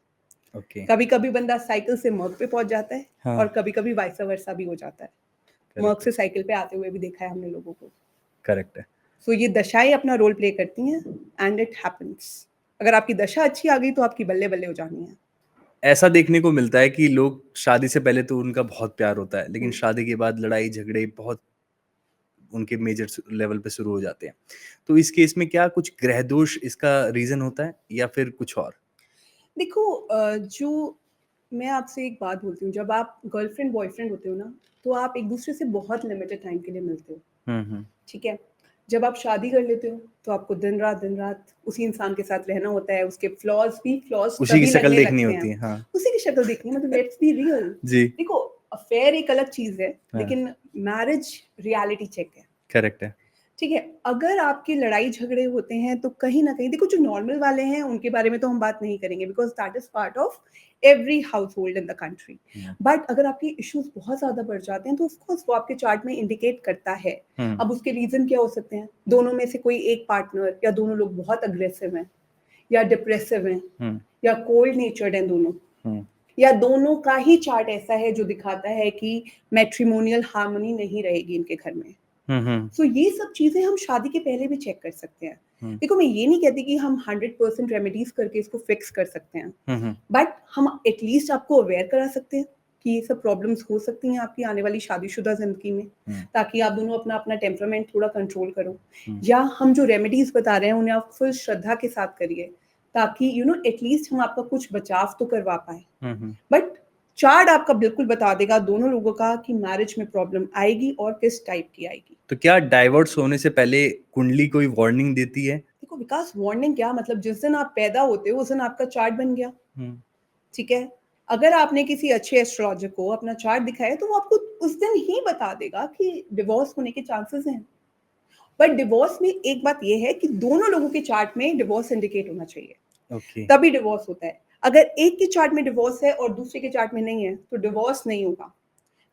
ओके, कभी-कभी बंदा साइकिल से मर्ग पे पहुँच जाता है हाँ, और कभी-कभी वाइस वर्सा भी हो जाता है। मर्ग करेक्ट है, से साइकिल पे आते हुए भी देखा है हमने लोगों को। करेक्ट है। सो ये दशाएँ अपना रोल प्ले करती हैं एंड इट हैपेंस। अगर आपकी दशा अच्छी आ गई तो आपकी बल्ले-बल्ले हो जानी है। ऐसा देखने को मिलता है कि लोग शादी से पहले तो उनका बहुत प्यार होता है, लेकिन हुँ। शादी के बाद लड़ाई झगड़े बहुत उनके मेजर लेवल पे शुरू हो जाते हैं। तो इस केस में क्या कुछ ग्रह दोष इसका रीज़न होता है या फिर कुछ और? देखो जो मैं आपसे एक बात बोलती हूँ, जब आप गर्लफ्रेंड बॉयफ्रेंड होते हो ना, तो आप एक-दूसरे से बहुत लिमिटेड टाइम के लिए मिलते हो, हुँ, हुँ। ठीक है? जब आप शादी कर लेते हो, तो आपको दिन-रात उसी इंसान के साथ रहना होता है, उसके फ्लॉज़ उसी की तभी शक्ल लगने देखनी लगते हैं। होती है, हाँ। उसी की शक्ल देखनी है, मतलब लेट्स बी रियल। जी, देखो अफेयर एक अलग चीज़ है, हाँ, लेकिन मैरिज रियलिटी चेक है। करेक्ट है। ठीक है, अगर आपके लड़ाई झगड़े होते हैं तो कहीं न कहीं देखो जो नॉर्मल वाले हैं उनके बारे में तो हम बात नहीं करेंगे because that is part of every household in the country. Hmm, but अगर आपके इश्यूज़ बहुत ज़्यादा बढ़ जाते हैं तो ऑफ कोर्स वो आपके चार्ट में इंडिकेट करता है। हुँ, अब उसके रीज़न क्या हो सकते हैं? दोनों में से कोई एक पार्टनर या दोनों लोग बहुत अग्रेसिव हैं या डिप्रेसिव हैं हुँ, या कोल्ड नेचर्ड हैं दोनों, हुँ, या दोनों का ही चार्ट ऐसा है जो दिखाता है कि मैट्रिमोनियल हार्मनी नहीं रहेगी इनके घर में। हुँ, हुँ, सो ये सब चीज़ें हम शादी के पहले भी चेक कर सकते हैं। हुँ, देखो मैं ये नहीं कहती कि हम 100% रेमेडीज़ करके इसको फिक्स कर सकते हैं। हुँ, हुँ, बट हम एटलीस्ट आपको अवेयर करा सकते हैं कि ये सब प्रॉब्लम्स हो सकती हैं आपकी आने वाली शादीशुदा ज़िंदगी में, हुँ, ताकि आप दोनों अपना-अपना टेम्परामेंट थोड़ा कंट्रोल करो। हुँ, या हम जो रेमेडीज़ बता रहे हैं उन्हें आप फुल श्रद्धा के साथ करिए, ताकि एटलीस्ट हम आपका कुछ बचाव तो करवा पाएँ। हुँ, हुँ। बट चार्ट आपका बिल्कुल बता देगा दोनों लोगों का कि मैरिज में प्रॉब्लम आएगी और किस टाइप की आएगी। तो क्या डाइवोर्स होने से पहले कुंडली कोई वार्निंग देती है? देखो विकास, वार्निंग क्या मतलब, जिस दिन आप पैदा होते हो उस दिन आपका चार्ट बन गया, हुँ, ठीक है? अगर आपने किसी अच्छे एस्ट्रोलॉजर को अपना चार्ट दिखाया तो वो आपको उस दिन ही बता देगा कि डिवोर्स होने के चांसेस हैं। बट डिवोर्स में एक बात ये है कि दोनों लोगों के चार्ट में डिवोर्स इंडिकेट होना चाहिए, ओके, तभी डिवोर्स होता है। अगर एक के चार्ट में डिवोर्स है और दूसरे के चार्ट में नहीं है तो डिवोर्स नहीं होगा।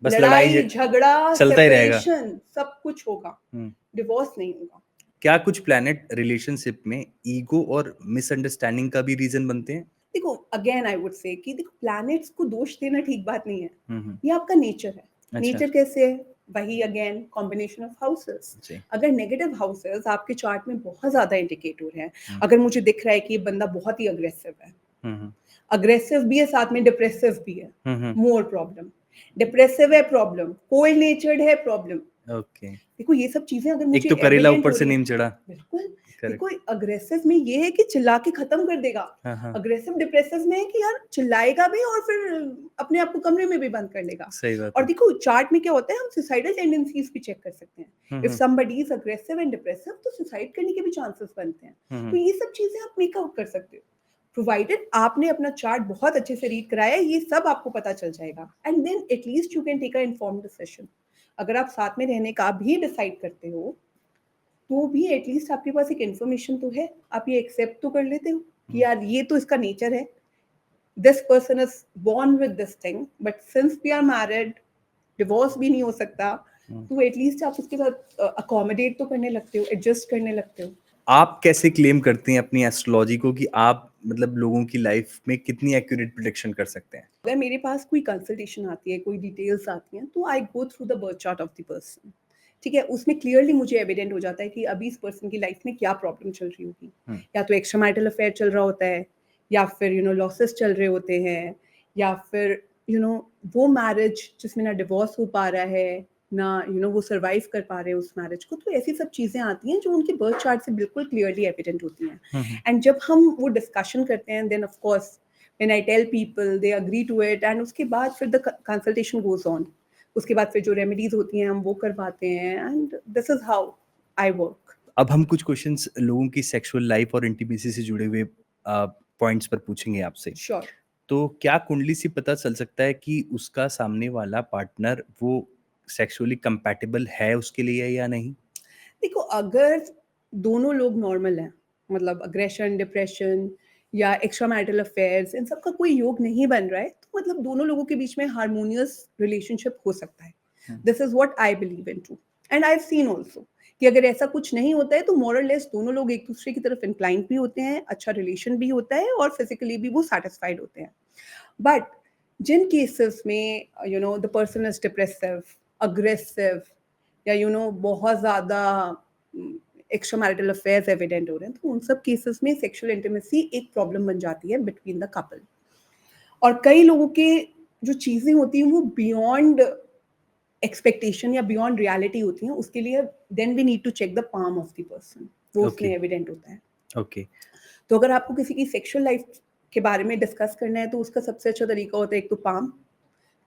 बस लड़ाई लड़ाई, झ झगड़ा, चलता ही रहेगा। सेपरेशन सब कुछ होगा, हुँ, डिवोर्स नहीं होगा। क्या कुछ प्लैनेट रिलेशनशिप में ईगो और मिसअंडरस्टैंडिंग का भी रीज़न बनते हैं? देखो अगेन आई वुड से कि देखो प्लैनेट्स को दोष देना ठीक बात नहीं है। हुँ, हुँ, ये आपका नेचर है। अच्छा, नेचर कैसे है? वही अगेन कॉम्बिनेशन ऑफ हाउसेस। जी, अगर नेगेटिव हाउसेस आपके चार्ट में बहुत ज़्यादा इंडिकेट हो रहे हैं, हुँ, अगर मुझे दिख रहा है कि ये बंदा बहुत ही अग्रेसिव है, हुँ, हुँ, अग्रेसिव भी है साथ में डिप्रेसिव भी है, हुँ, हुँ, मोर प्रॉब्लम। डिप्रेसिव है प्रॉब्लम, कोल्ड नेचर्ड है प्रॉब्लम। ओके। देखो ये सब चीज़ें अगर एक मुझे तो करेला एविडेंट ऊपर हो से रही है, नीम चढ़ा। बिल्कुल, करेक्ट। देखो अग्रेसिव में ये है कि चिल्ला के खत्म कर देगा, हाँ, हाँ, अग्रेसिव डिप्रेसिव में है कि यार चिल्लाएगा भी और फिर अपने आप को कमरे में भी बंद कर लेगा। सही बात और है। देखो चार्ट में क्या होता है, हम सुसाइडल टेंडेंसीज भी चेक कर सकते हैं। हुँ, इफ हुँ, somebody is aggressive and depressive तो सुसाइड करने के भी चांसेस बनते हैं। हुँ, तो हुँ, ये सब चीजें आप मेकआउट कर सकते हो, प्रोवाइडेड आपने अपना चार्ट बहुत अच्छे से रीड कराया है, ये सब आपको पता चल जाएगा and then at least you can take a informed decision. अगर आप साथ में रहने का भी डिसाइड करते हो तो भी एटलीस्ट आपके पास एक इन्फॉर्मेशन तो है, आप ये एक्सेप्ट तो कर लेते हो कि हुँ, यार ये तो इसका नेचर है, this person is born with this thing, but since we are married divorce भी नहीं हो सकता, हुँ। तो एटलीस्ट आप उसके साथ अकोमोडेट तो करने लगते हो, एडजस्ट करने लगते हो। आप कैसे क्लेम करती हैं अपनी एस्ट्रोलॉजी को कि आप मतलब लोगों की लाइफ में कितनी एक्यूरेट प्रेडिक्शन कर सकते हैं? अगर मेरे पास कोई कंसल्टेशन आती है, कोई डिटेल्स आती हैं, तो I go through the birth chart of the person. ठीक है, उसमें क्लियरली मुझे एविडेंट हो जाता है कि अभी इस पर्सन की लाइफ में क्या प्रॉब्लम चल रही होगी। हुँ, या तो एक्स्ट्रा मैरिटल अफेयर चल रहा होता है, या फिर लॉसेस चल रहे होते हैं, या फिर वो मैरिज जिसमें ना डिवोर्स हो पा रहा है, ना वो सर्वाइव कर पा रहे हैं उस मैरिज को। तो ऐसी सब चीज़ें आती हैं जो उनके बर्थ चार्ट से बिल्कुल क्लियरली एविडेंट होती हैं। हुँ, हुँ। एंड जब हम वो डिस्कशन करते हैं, then of course when I tell people they agree to it, and उसके बाद फिर the consultation goes on, उसके बाद फिर जो रेमेडीज होती हैं हम वो करवाते हैं, and this is how I work. अब हम कुछ क्वेश्चंस लोगों की सेक्सुअल लाइफ और इंटीमेसी से जुड़े हुए पॉइंट्स पर पूछेंगे आपसे। श्योर। तो क्या कुंडली से पता चल सकता है कि उसका सामने वाला पार्टनर वो सेक्सुअली कंपैटिबल है उसके लिए या नहीं? देखो अगर दोनों लोग नॉर्मल हैं, मतलब अग्रेशन डिप्रेशन या एक्स्ट्रा मैरिटल अफेयर्स इन सब का कोई योग नहीं बन रहा है, तो मतलब दोनों लोगों के बीच में हारमोनियस रिलेशनशिप हो सकता है। हुँ, this is what I believe in too, and I have seen also कि अगर ऐसा कुछ नहीं होता है तो मोर और लेस दोनों लोग एक दूसरे की तरफ इंक्लाइन भी होते हैं, अच्छा रिलेशन भी होता है और फिजिकली भी वो सेटिस्फाइड होते हैं। बट जिन केसेस में the person is depressive, aggressive, या बहुत ज़्यादा एक्स्ट्रा मैरिटल अफेयर्स एविडेंट हो रहे हैं, तो उन सब केसेस में सेक्सुअल इंटीमेसी एक प्रॉब्लम बन जाती है बिटवीन द कपल। और कई लोगों के जो चीज़ें होती हैं वो बियॉन्ड एक्सपेक्टेशन या बियॉन्ड रियलिटी होती हैं, उसके लिए then we need to check the palm of the person, वो ओके, उसमें एविडेंट होता है। ओके, तो अगर आपको किसी की सेक्सुअल लाइफ के बारे में डिस्कस करना है तो उसका सबसे अच्छा तरीका होता है एक तो पाम,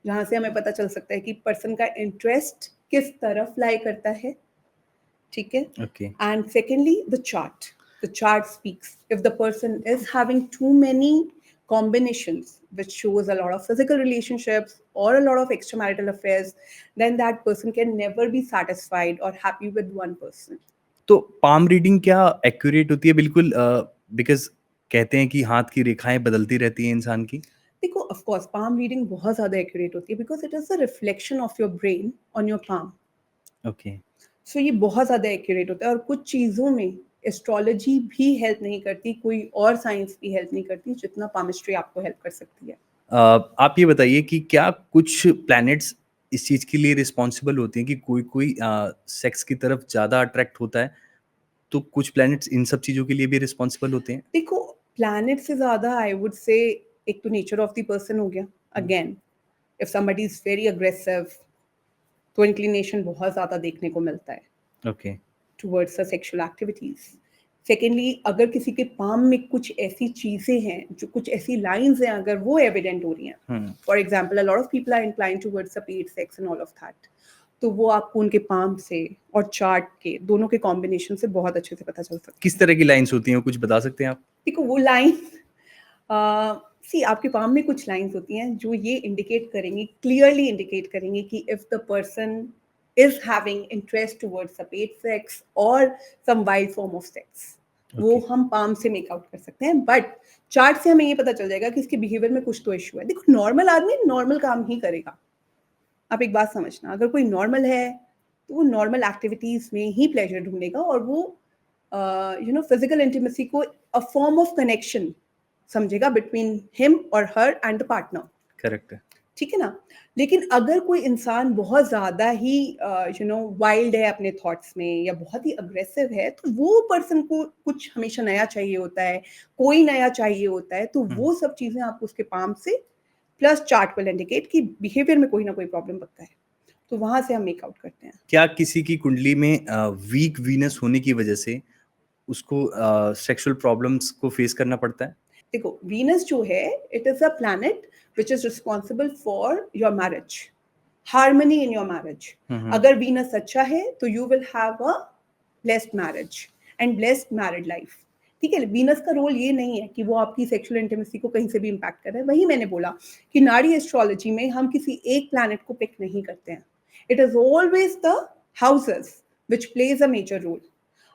जहाँ से हमें पता चल सकता है कि पर्सन का इंटरेस्ट किस तरफ लाई करता है, ठीक है? Okay, and secondly the chart, the chart speaks if the person is having too many combinations which shows a lot of physical relationships or a lot of extramarital affairs, then that person can never be satisfied or happy with one person. तो palm reading क्या accurate होती है बिल्कुल because कहते हैं कि हाथ की रेखाएँ बदलती रहती हैं इंसान की? देखो ऑफ कोर्स पाम रीडिंग बहुत ज़्यादा एक्यूरेट होती है because it is a reflection of your brain on your palm. Okay, so ये बहुत ज़्यादा एक्यूरेट होता है और कुछ चीज़ों में एस्ट्रोलॉजी भी हेल्प नहीं करती, कोई और साइंस भी हेल्प नहीं करती जितना पामिस्ट्री आपको हेल्प कर सकती है। आप ये बताइए कि क्या कुछ प्लैनेट्स इस चीज़ के लिए रिस्पॉन्सिबल होते हैं कि कोई-कोई सेक्स की तरफ ज़्यादा अट्रैक्ट होता है, तो कुछ प्लैनेट्स इन सब चीज़ों के लिए भी रिस्पॉन्सिबल होते हैं? देखो प्लैनेट से ज़्यादा आई वुड से एक तो नेचर ऑफ द पर्सन हो गया। हुँ, again if somebody is very aggressive तो इंक्लिनेशन बहुत ज़्यादा देखने को मिलता है okay, towards the sexual activities. Secondly अगर किसी के पाम में कुछ ऐसी चीज़ें हैं, जो कुछ ऐसी लाइन्स हैं अगर वो एविडेंट हो रही हैं, हुँ। For example a lot of people are inclined towards the paid sex and all of that, तो वो आपको उनके पाम से और चार्ट के दोनों के कॉम्बिनेशन से बहुत अच्छे से पता चल सकता किस है। तरह की लाइन्स होती हैं, कुछ बता सकते हैं आप? देखो वो लाइन सी आपके पाम में कुछ लाइन्स होती हैं जो ये इंडिकेट करेंगी, क्लियरली इंडिकेट करेंगी कि if the person is having interest towards the paid sex और some wild form of sex, वो ओके, हम पाम से मेक आउट कर सकते हैं। बट चार्ट से हमें ये पता चल जाएगा कि इसके बिहेवियर में कुछ तो इश्यू है। देखो नॉर्मल आदमी नॉर्मल काम ही करेगा। आप एक बात समझना, अगर कोई नॉर्मल है तो वो नॉर्मल एक्टिविटीज में ही प्लेजर ढूंढेगा और वो फिजिकल इंटीमेसी को अ फॉर्म ऑफ कनेक्शन समझेगा बिटवीन हिम और her and the partner. Correct है। ठीक है ना? लेकिन अगर कोई इंसान बहुत ज़्यादा ही वाइल्ड है अपने थॉट्स में या बहुत ही अग्रेसिव है, तो वो पर्सन को कुछ हमेशा नया चाहिए होता है, कोई नया चाहिए होता है, तो हुँ। वो सब चीज़ें आपको उसके पाम से प्लस चार्ट विल इंडिकेट कि बिहेवियर में कोई ना कोई प्रॉब्लम पक्का है। तो वहाँ से हम मेक आउट करते हैं। क्या किसी की कुंडली में वीक वीनस होने की वजह से उसको सेक्सुअल प्रॉब्लम्स को फेस करना पड़ता है? देखो, वीनस जो है, it is a planet which is responsible for your marriage, harmony in your marriage. अगर वीनस अच्छा है तो you will have a blessed marriage and blessed married life. ठीक है, वीनस का रोल ये नहीं है कि वो आपकी सेक्सुअल इंटीमेसी को कहीं से भी इम्पैक्ट कर रहा है। वही मैंने बोला कि नाड़ी एस्ट्रोलॉजी में हम किसी एक प्लैनेट को पिक नहीं करते हैं। It is always the houses which plays a major role.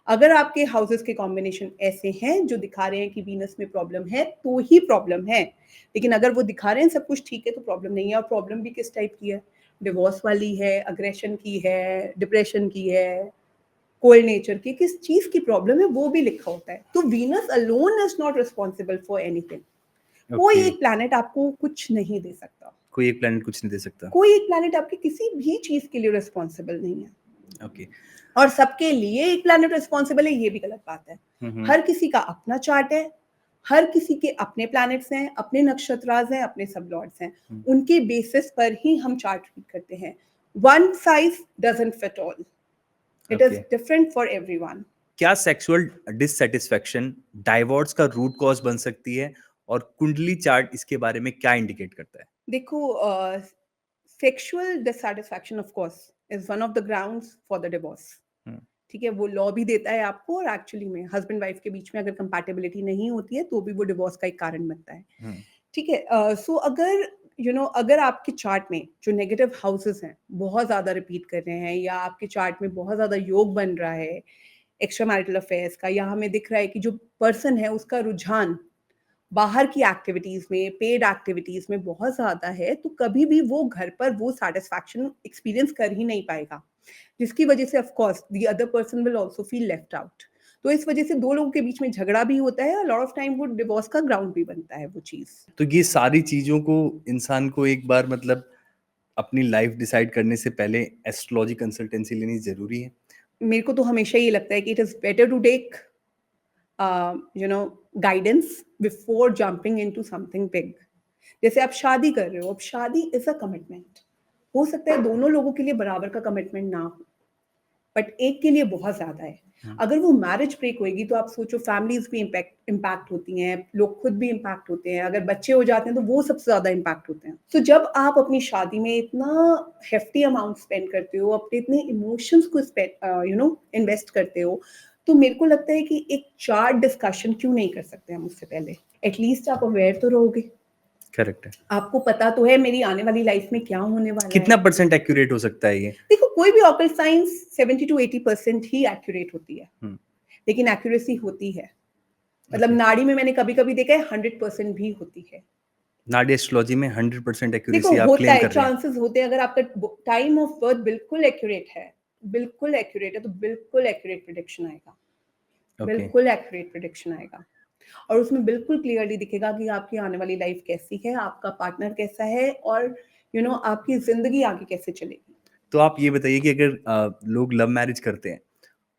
अगर आपके हाउसेस के कॉम्बिनेशन ऐसे हैं जो दिखा रहे हैं कि वीनस में प्रॉब्लम है, तो ही प्रॉब्लम है। लेकिन अगर वो दिखा रहे हैं सब कुछ ठीक है तो प्रॉब्लम नहीं है। और प्रॉब्लम भी किस टाइप की है? डिवोर्स वाली है, अग्रेशन की है, डिप्रेशन की है, कोल्ड नेचर की, किस चीज की प्रॉब्लम है वो भी लिखा होता है। तो Venus alone is not responsible for anything. कोई ओके, एक प्लैनेट आपको कुछ नहीं दे सकता। कोई एक प्लैनेट कुछ नहीं दे सकता। कोई एक प्लैनेट आपकी किसी भी चीज के लिए रिस्पॉन्सिबल नहीं है। ओके। और सबके लिए एक प्लैनेट रिस्पॉन्सिबल है, ये भी गलत बात है। हर किसी का अपना चार्ट है, हर किसी के अपने प्लैनेट्स हैं, अपने नक्षत्राज हैं, अपने सबलॉर्ड्स हैं। उनके बेसिस पर ही हम चार्ट रीड करते हैं। One size doesn't fit all, it is okay. Different for everyone. क्या सेक्सुअल डिससैटिस्फैक्शन डाइवोर्स का रूट कॉज बन सकती है और कुंडली चार्ट इसके बारे में क्या इंडिकेट करता है? देखो, sexual dissatisfaction of course is one of the grounds for the divorce. हम्म, ठीक है, वो लॉ भी देता है आपको, और एक्चुअली में हस्बैंड वाइफ के बीच में अगर कंपैटिबिलिटी नहीं होती है तो भी वो डिवोर्स का एक कारण बनता है। हम्म, ठीक है, सो अगर अगर आपके चार्ट में जो नेगेटिव हाउसेस हैं बहुत ज़्यादा रिपीट कर रहे हैं, या आपके चार्ट में बहुत ज़्यादा योग बन रहा है एक्स्ट्रा मैरिटल अफेयर्स का, या हमें दिख रहा है कि जो पर्सन है उसका रुझान बाहर की एक्टिविटीज में, पेड एक्टिविटीज में बहुत ज़्यादा है, तो कभी भी वो घर पर वो सैटिस्फैक्शन एक्सपीरियंस कर ही नहीं पाएगा, जिसकी वजह से of course the other person will also feel left out. तो इस वजह से दो लोगों के बीच में झगड़ा भी होता है, और लॉट ऑफ टाइम वो डिवोर्स का ग्राउंड भी बनता है वो चीज़। तो ये सारी चीजों को इंसान को एक बार मतलब अपनी लाइफ डिसाइड करने से पहले एस्ट्रोलॉजी कंसल्टेंसी लेनी जरूरी है? मेरे को तो हमेशा ये लगता है कि it is better to take guidance before jumping into something big. जैसे आप शादी कर रहे हो, अब शादी इज अ कमिटमेंट। हो सकता है दोनों लोगों के लिए बराबर का कमिटमेंट ना हो, बट एक के लिए बहुत ज्यादा है। अगर वो मैरिज ब्रेक होएगी तो आप सोचो, फैमिलीज भी इम्पैक्ट होती हैं, लोग खुद भी इम्पैक्ट होते हैं, अगर बच्चे हो जाते हैं तो वो सबसे ज्यादा इम्पैक्ट होते हैं। तो जब आप अपनी शादी में इतना हेफ्टी अमाउंट स्पेंड करते हो, अपने इतने इमोशंस को इन्वेस्ट करते हो, तो मेरे को लगता है कि एक चार्ट डिस्कशन क्यों नहीं कर सकते हम उससे पहले? एटलीस्ट आप अवेयर तो रहोगे, करेक्ट है। आपको पता तो है मेरी आने वाली लाइफ में क्या होने वाला है। कितना परसेंट एक्यूरेट हो सकता है ये? देखो, कोई भी occult science 70 to 80% he accurate होती है, लेकिन एक्यूरेसी होती है। मतलब ओके। नाड़ी में मैंने कभी-कभी देखा है 100% भी होती है। नाड़ी एस्ट्रोलॉजी में 100% देखो, एक्यूरेसी आप होता क्लेम है, कर रहे हैं? चांसेस होते हैं, अगर आपका टाइम ऑफ बर्थ बिल्कुल एक्यूरेट है, बिल्कुल एक्यूरेट है, तो बिल्कुल एक्यूरेट प्रेडिक्शन आएगा, ओके। बिल्कुल एक्यूरेट प्रेडिक्शन आएगा। और उसमें बिल्कुल क्लियरली दिखेगा कि आपकी आने वाली लाइफ कैसी है, आपका पार्टनर कैसा है, और आपकी ज़िंदगी आगे कैसे चलेगी। तो आप ये बताइए कि अगर लोग लव मैरिज करते हैं,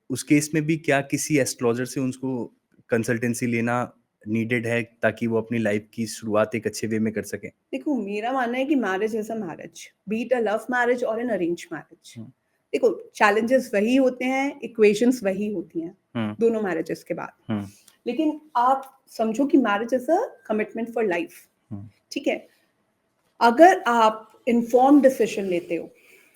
उस केस में भी क्या किसी एस्ट्रोलॉजर से उनको कंसल्टेंसी लेना नीडेड है ताकि वो अपनी लाइफ की शुरुआत एक अच्छे वे में कर सकें? देखो, मेरा मानना है कि marriage is a marriage, B it a love marriage और एन अरेंज मैरिज। हुँ, देखो, चैलेंजेस वही होते हैं, इक्वेशंस वही होती हैं हुँ, दोनों मैरिजेस के बाद। हुँ, लेकिन आप समझो कि marriage is a commitment for life. हुँ, ठीक है, अगर आप इन्फॉर्म डिसीजन लेते हो,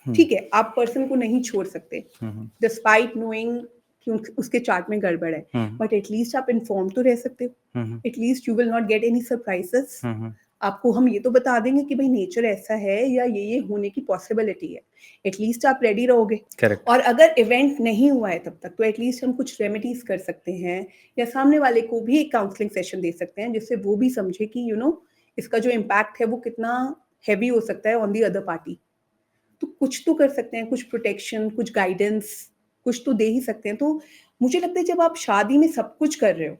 हुँ, ठीक है, आप पर्सन को नहीं छोड़ सकते हुँ, डिस्पाइट नोइंग कि उसके चार्ट में गड़बड़ है, हुँ, बट एटलीस्ट आप इन्फॉर्म तो रह सकते हो। हुँ, at least you will not get any surprises. हुँ, हुँ, आपको हम ये तो बता देंगे कि भाई नेचर ऐसा है, या ये होने की पॉसिबिलिटी है। एटलीस्ट आप रेडी रहोगे। करेक्ट। और अगर इवेंट नहीं हुआ है तब तक, तो एटलीस्ट हम कुछ रेमेडीज कर सकते हैं, या सामने वाले को भी एक काउंसलिंग सेशन दे सकते हैं, जिससे वो भी समझे कि इसका जो इम्पैक्ट है वो कितना हैवी हो सकता है ऑन दी अदर पार्टी। तो कुछ तो कर सकते हैं, कुछ प्रोटेक्शन, कुछ गाइडेंस, कुछ तो दे ही सकते हैं। तो मुझे लगता है जब आप शादी में सब कुछ कर रहे हो,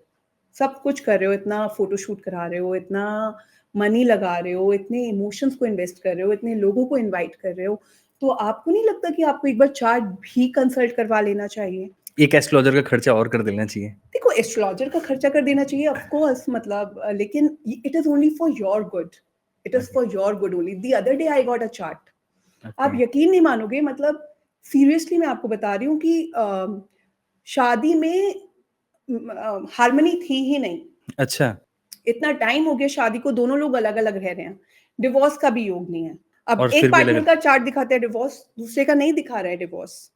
सब कुछ कर रहे हो, इतना फोटोशूट करा रहे हो, इतना मनी लगा रहे हो, इतने इमोशंस को इन्वेस्ट कर रहे हो, इतने लोगों को इनवाइट कर रहे हो, तो आपको नहीं लगता कि आपको एक बार चार्ट भी कंसल्ट करवा लेना चाहिए? एक एस्ट्रोलॉजर का खर्चा और कर देना चाहिए। देखो, एस्ट्रोलॉजर का खर्चा कर देना चाहिए ऑफ कोर्स, मतलब लेकिन it is only for your good. It is okay, for your good only. The other day I got a chart. आप ओके। यकीन नहीं मानोगे, मतलब सीरियसली मैं आपको बता रही हूँ कि शादी में हार्मनी थी ही नहीं। अच्छा। इतना टाइम हो गया शादी को, दोनों लोग अलग-अलग रह रहे हैं। डिवोर्स का भी योग नहीं है। अब और एक फिर भी पार्टनर अलग। का चार्ट दिखाता है डिवोर्स, दूसरे का नहीं दिखा रहा है डिवोर्स।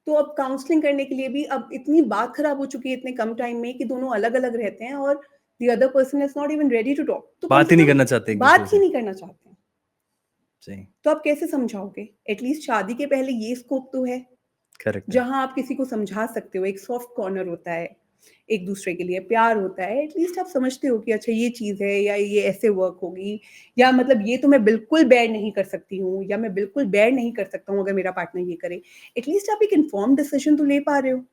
तो अब काउंसलिंग करने के लिए भी अब इतनी बात खराब हो चुकी है इतने कम टाइम में कि दोनों अलग-अलग रहते हैं और the other person is not even ready to talk. तो कम बात से ही नहीं कम करना चाहते एक-दूसरे बात ही से। नहीं करना चाहते हैं। सही। तो आप कैसे समझाओगे? एटलीस्ट शादी के पहले ये स्कोप तो है, करेक्ट है। जहाँ आप किसी को समझा सकते हो, एक सॉफ्ट कॉर्नर होता है, एक-दूसरे के लिए प्यार होता है, एटलीस्ट आप समझते हो कि अच्छा ये चीज़ है या ये ऐसे वर्क होगी या मतलब ये तो मैं बिल्कुल बेयर नहीं कर सकती हूँ या मैं बिल्कुल बेयर नहीं कर सकता हूँ अगर मेरा पार्टनर ये करे। एटलीस्ट आप एक इन्फॉर्म्ड डिसीजन तो ले पा रहे हो। हुँ,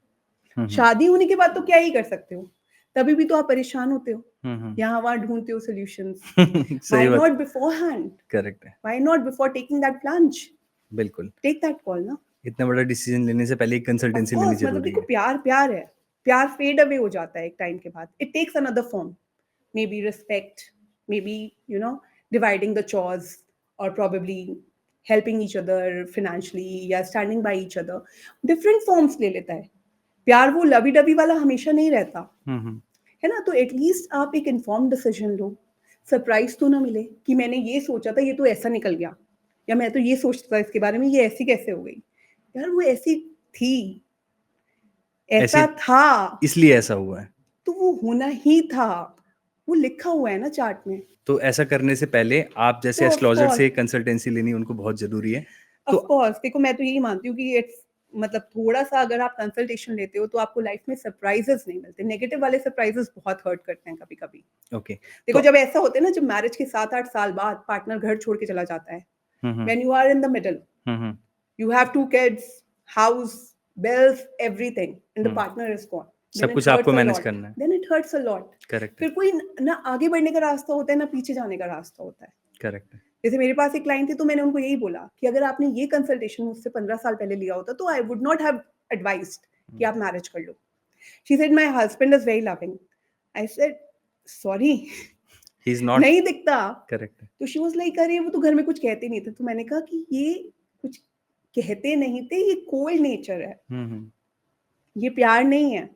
हुँ। शादी होने के बाद तो क्या ही कर सकते हो? तभी भी तो आप परेशान होते हो। हुँ, हुँ। यहाँ-वहाँ ढूँढते हो सॉल्यूशंस। सही व्हाई बात। Not beforehand? करेक्ट है। Why not before taking that plunge? बिल्कुल। टेक दैट कॉल ना। इतना बड़ा डिसीज़न लेने से पहले एक ऑफ कंसल्टेंसी लेनी कोर्स मतलब ज़रूरी देखो है। प्यार प्यार है। प्यार फेड अवे हो जाता है एक टाइम के बाद। It takes another form. Maybe respect, maybe you know dividing the chores और probably helping each other financially या standing by each other. Different forms ले लेता है। प्यार वो लवी-डवी वाला हमेशा नहीं रहता। हुँ, हुँ। है ना? तो एटलीस्ट आप एक इन्फॉर्म्ड डिसीजन लो। सरप्राइज़ तो ना मिले कि मैंने ये सोचा था, ये तो ऐसा निकल गया या मैं तो ये सोचता था इसके बारे में, ये ऐसी कैसे हो गई? यार वो ऐसी थी, ऐसे ऐसा था, इसलिए ऐसा हुआ है। तो वो होना ही था। वो लिखा हुआ है ना चार्ट में। तो ऐसा करने से पहले आप जैसे तो ऑफ एस्ट्रोलॉजर कोर्स से कंसल्टेंसी लेनी उनको बहुत ज़रूरी है। ऑफ तो कोर्स देखो मैं तो यही मानती हूँ कि इट्स मतलब थोड़ा-सा अगर आप कंसल्टेशन लेते हो तो आपको लाइफ में सरप्राइज़ेज़ नहीं मिलते। नेगेटिव वाले सरप्राइज़ेज़ बहुत हर्ट करते हैं कभी-कभी। ओके। देखो तो जब ऐसा होता है ना, जब मैरिज के 7-8 साल बाद पार्टनर घर छोड़ के चला जाता है, हुँ, हुँ। When you are in the middle, हुँ, हुँ। you have 2 kids, house, bills, everything, and the हुँ। partner is gone. सब Then it कुछ आपको hurts a मैनेज lot. करना है। Then it hurts a lot. Correct है। फिर कोई ना आगे बढ़ने का रास्ता होता है, ना पीछे जाने का रास्ता होता है। करेक्ट है। जैसे मेरे पास एक क्लाइंट थी, तो मैंने उनको यही बोला कि अगर आपने ये कंसल्टेशन मुझसे 15 साल पहले लिया होता, तो I would not have advised कि हुँ। आप मैरिज कर लो। She said my husband is very loving. I said sorry he is not. नहीं दिखता। करेक्ट है। तो शी वाज़ लाइक अरे वो तो घर में कुछ कहते नहीं थे। तो मैंने कहा कि ये कुछ कहते नहीं थे, ये कोल्ड नेचर है, हुँ, हुँ। ये प्यार नहीं है।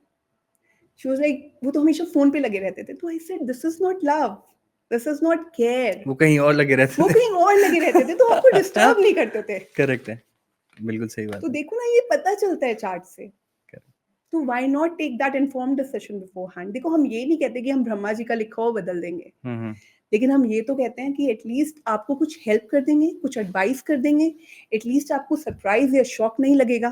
शी वाज़ लाइक वो तो हमेशा फ़ोन पे लगे रहते थे। तो I said this is not love, this is not care. वो कहीं और लगे रहते वो थे। कहीं और लगे रहते थे, तो आपको डिस्टर्ब नहीं करते थे। करेक्ट है। बिल्कुल सही बात तो है। देखो ना ये पता चलता है चार्ट से। करेक्ट। तो why not take that informed decision beforehand. देखो हम ये नहीं कहते कि हम ब्रह्मा जी का लिखा हुआ बदल देंगे। हुँ, हुँ। लेकिन हम ये तो कहते हैं कि एटलीस्ट आपको कुछ हेल्प कर देंगे, कुछ एडवाइस कर देंगे, एटलीस्ट आपको सरप्राइज़ या शॉक नहीं लगेगा,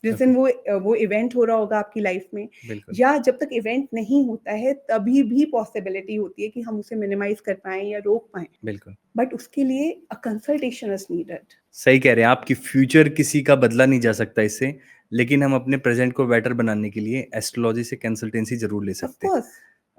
जिस ओके। दिन वो इवेंट हो रहा होगा आपकी लाइफ में। बिल्कुल। या जब तक इवेंट नहीं होता है, तभी भी पॉसिबिलिटी होती है कि हम उसे मिनिमाइज़ कर पाएँ या रोक पाएँ। बिल्कुल। बट उसके लिए अ कंसल्टेशन इज़ नीडेड। सही कह रहे हैं आप कि फ्यूचर किसी का बदला नहीं जा सकता इससे, लेकिन हम अपने प्रेज़ेंट को बेटर बनाने के लिए एस्ट्रोलॉजी से कंसल्टेंसी ज़रूर ले ऑफ सकते हैं। कोर्स।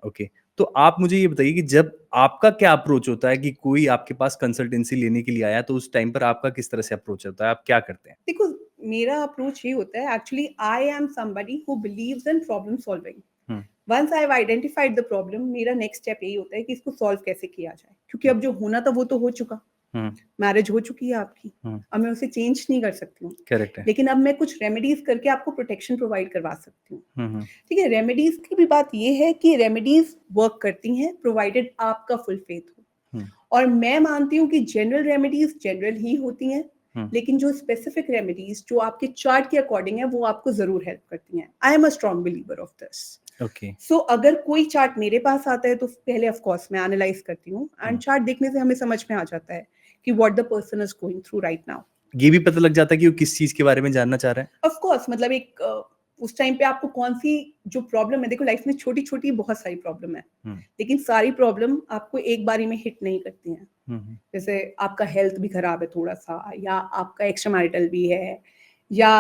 ओके। तो आप मुझे ये बताइए कि जब आपका क्या अप्रोच होता है कि कोई आपके पास कंसल्टेंसी लेने के लिए आया, तो उस टाइम पर आपका किस तरह से अप्रोच होता है? आप क्या करते हैं? देखो मेरा अप्रोच ये होता है, actually I am somebody who believes in problem solving. Hmm, once I have identified the problem, मेरा नेक्स्ट स्टेप यही होता है कि इसको सॉल्व कैसे किया जाए, क्योंकि हुँ, अब जो होना था वो तो हो चुका। हुँ, मैरिज हो चुकी है आपकी। हुँ। अब मैं उसे चेंज नहीं कर सकती हूँ। करेक्ट है। लेकिन अब मैं कुछ रेमेडीज़ करके आपको प्रोटेक्शन प्रोवाइड करवा सकती हूँ। हुँ, हुँ, ठीक है? रेमेडीज़ की भी बात ये है कि रेमेडीज़ वर्क करती हैं प्रोवाइडेड आपका फुल फेथ हो। हुँ, और मैं मानती हूँ कि जनरल रेमेडीज़ जनरल ही होती हैं, हुँ। लेकिन जो स्पेसिफिक रेमेडीज़ जो आपके चार्ट के अकॉर्डिंग है, वो आपको ज़रूर हेल्प करती हैं। I am a strong believer of this. Okay. So अगर कोई चार्ट मेरे पास आता है तो पहले ऑफ कोर्स मैं एनालाइज़ करती हूँ एंड हुँ। चार्ट देखने से हमें समझ में आ जाता है कि what the person is going through right now. ये भी पता लग जाता है कि वो किस चीज़ के बारे में जानना चाह रहा है? ऑफ कोर्स मतलब उस टाइम पे आपको कौन-सी जो प्रॉब्लम है, देखो लाइफ में छोटी-छोटी बहुत सारी प्रॉब्लम है, हुँ, लेकिन सारी प्रॉब्लम आपको एक बारी में हिट नहीं करती हैं। हुँ, हुँ। जैसे आपका हेल्थ भी खराब है थोड़ा-सा या आपका एक्स्ट्रा मैरिटल भी है या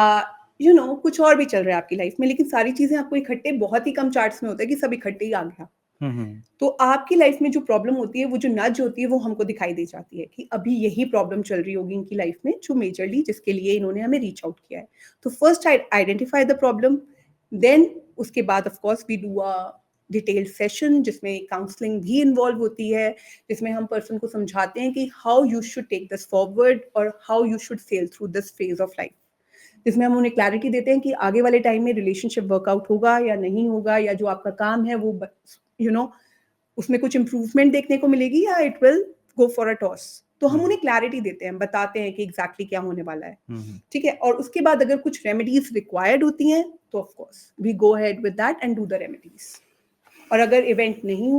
कुछ और भी चल रहा है आपकी लाइफ में, लेकिन सारी चीज़ें आपको इकट्ठे बहुत ही कम चार्ट्स में होता है कि सब इकट्ठे ही आ गया। हुँ, हुँ। तो आपकी लाइफ में जो प्रॉब्लम होती है, वो जो नज होती है, वो हमको दिखाई दे जाती है कि अभी यही प्रॉब्लम चल रही होगी इनकी लाइफ में, जो मेजरली जिसके लिए इन्होंने हमें रीच आउट किया है। तो first identify the problem, then उसके बाद of course we do a detailed session जिसमें काउंसलिंग भी इन्वॉल्व होती है, जिसमें हम पर्सन को समझाते हैं कि how you should take this forward और how you should sail through this phase of life. जिसमें हम उन्हें क्लैरिटी देते हैं कि आगे वाले टाइम में रिलेशनशिप वर्कआउट होगा या नहीं होगा, या जो आपका काम है वो यू नो उसमें कुछ इम्प्रूवमेंट देखने को मिलेगी या it will go for a toss. तो हम उन्हें क्लैरिटी देते हैं, बताते हैं कि एग्जैक्टली क्या होने वाला है। ठीक है, और उसके बाद अगर कुछ रेमेडीज रिक्वायर्ड होती हैं तो of course we go ahead with that and do the remedies. और अगर इवेंट नहीं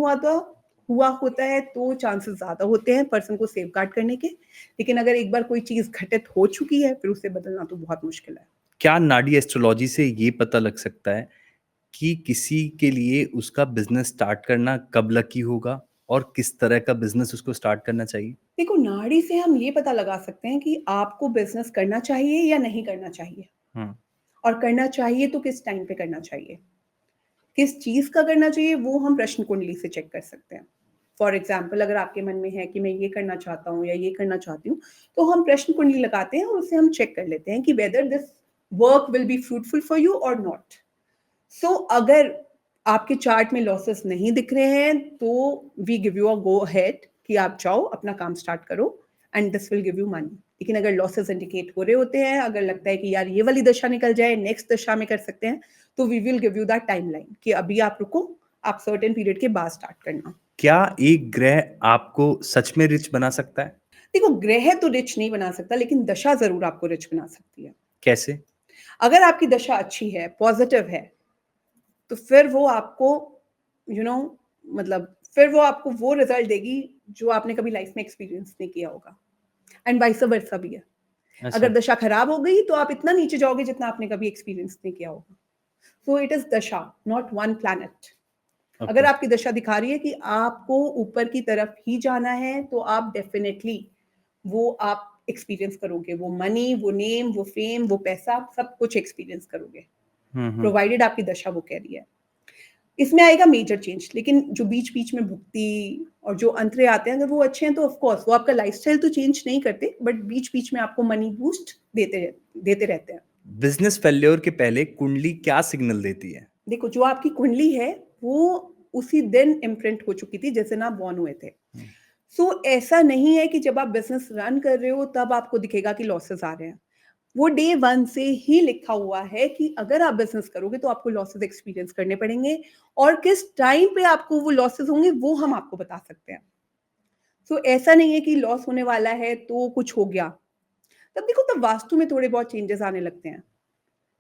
हुआ होता है तो चांसेस ज़्यादा होते हैं पर्सन को सेफगार्ड करने के। लेकिन अगर एक बार कोई चीज़ घटित हो चुकी है फिर उसे बदलना तो बहुत मुश्किल है। क्या नाडी एस्ट्रोलॉजी से ये पता लग सकता है कि किसी के लिए उसका बिजनेस स्टार्ट करना कब लकी होगा और किस तरह का बिजनेस उसको स्टार्ट करना चाहिए? देखो, नाड़ी से हम ये पता लगा सकते हैं कि आपको बिज़नेस करना चाहिए या नहीं करना चाहिए, हुँ, और करना चाहिए तो किस टाइम पे करना चाहिए। किस चीज़ का करना चाहिए वो हम प्रश्न कुंडली से चेक कर सकते हैं। फॉर एग्ज़ाम्पल अगर आपके मन में है कि मैं ये करना चाहता हूँ या ये करना चाहती हूँ, तो हम प्रश्न कुंडली लगाते हैं और उससे हम चेक कर लेते हैं कि whether this work will be fruitful for you और नॉट। सो अगर आपके चार्ट में लॉसेस नहीं दिख रहे हैं तो we give you a go ahead कि आप जाओ अपना काम स्टार्ट करो and this will give you money. लेकिन अगर लॉसेस इंडिकेट हो रहे होते हैं, अगर लगता है कि यार ये वाली दशा निकल जाए, नेक्स्ट दशा में कर सकते हैं, तो we will give you that timeline कि अभी आप रुको, आप सर्टेन पीरियड के बाद स्टार्ट करना। क्या एक ग्रह आपको सच में रिच बना सकता है? देखो, ग्रह तो रिच नहीं बना सकता लेकिन दशा जरूर आपको रिच बना सकती है। कैसे? अगर आपकी दशा अच्छी है, पॉजिटिव है, तो फिर वो आपको यू नो मतलब फिर वो आपको वो रिजल्ट देगी जो आपने कभी लाइफ में एक्सपीरियंस नहीं किया होगा। एंड वाइस वर्सा भी है। अच्छा, अगर दशा खराब हो गई तो आप इतना नीचे जाओगे जितना आपने कभी एक्सपीरियंस नहीं किया होगा। सो इट इज दशा, नॉट वन प्लैनेट। अगर ओके। आपकी दशा दिखा रही है कि आपको ऊपर की तरफ ही जाना है तो आप डेफिनेटली वो आप एक्सपीरियंस करोगे, वो मनी, वो नेम, वो फेम, वो पैसा, सब कुछ एक्सपीरियंस करोगे, हुँ, हुँ। प्रोवाइडेड आपकी दशा वो कह रही है। इसमें आएगा मेजर चेंज, लेकिन जो बीच-बीच में भुगती और जो अंतरे आते हैं, अगर वो अच्छे हैं तो ऑफ कोर्स वो आपका लाइफ़स्टाइल तो चेंज नहीं करते, बट बीच-बीच में आपको मनी बूस्ट देते रहते हैं। बिज़नेस फेल्योर के पहले कुंडली क्या सिग्नल देती है? देखो, जो आपकी कुंडली है, वो उसी दिन इम्प्रिंट हो चुकी थी जिस दिन आप बॉर्न हुए थे। हुँ, सो ऐसा नहीं है कि जब आप बिज़नेस रन कर रहे हो तब आपको दिखेगा कि लॉसेस आ रहे हैं। वो डे 1 से ही लिखा हुआ है कि अगर आप बिज़नेस करोगे तो आपको लॉसेस एक्सपीरियंस करने पड़ेंगे, और किस टाइम पे आपको वो लॉसेस होंगे वो हम आपको बता सकते हैं। सो ऐसा नहीं है कि लॉस होने वाला है तो कुछ हो गया। तब देखो, तब वास्तु में थोड़े बहुत चेंजेस आने लगते हैं।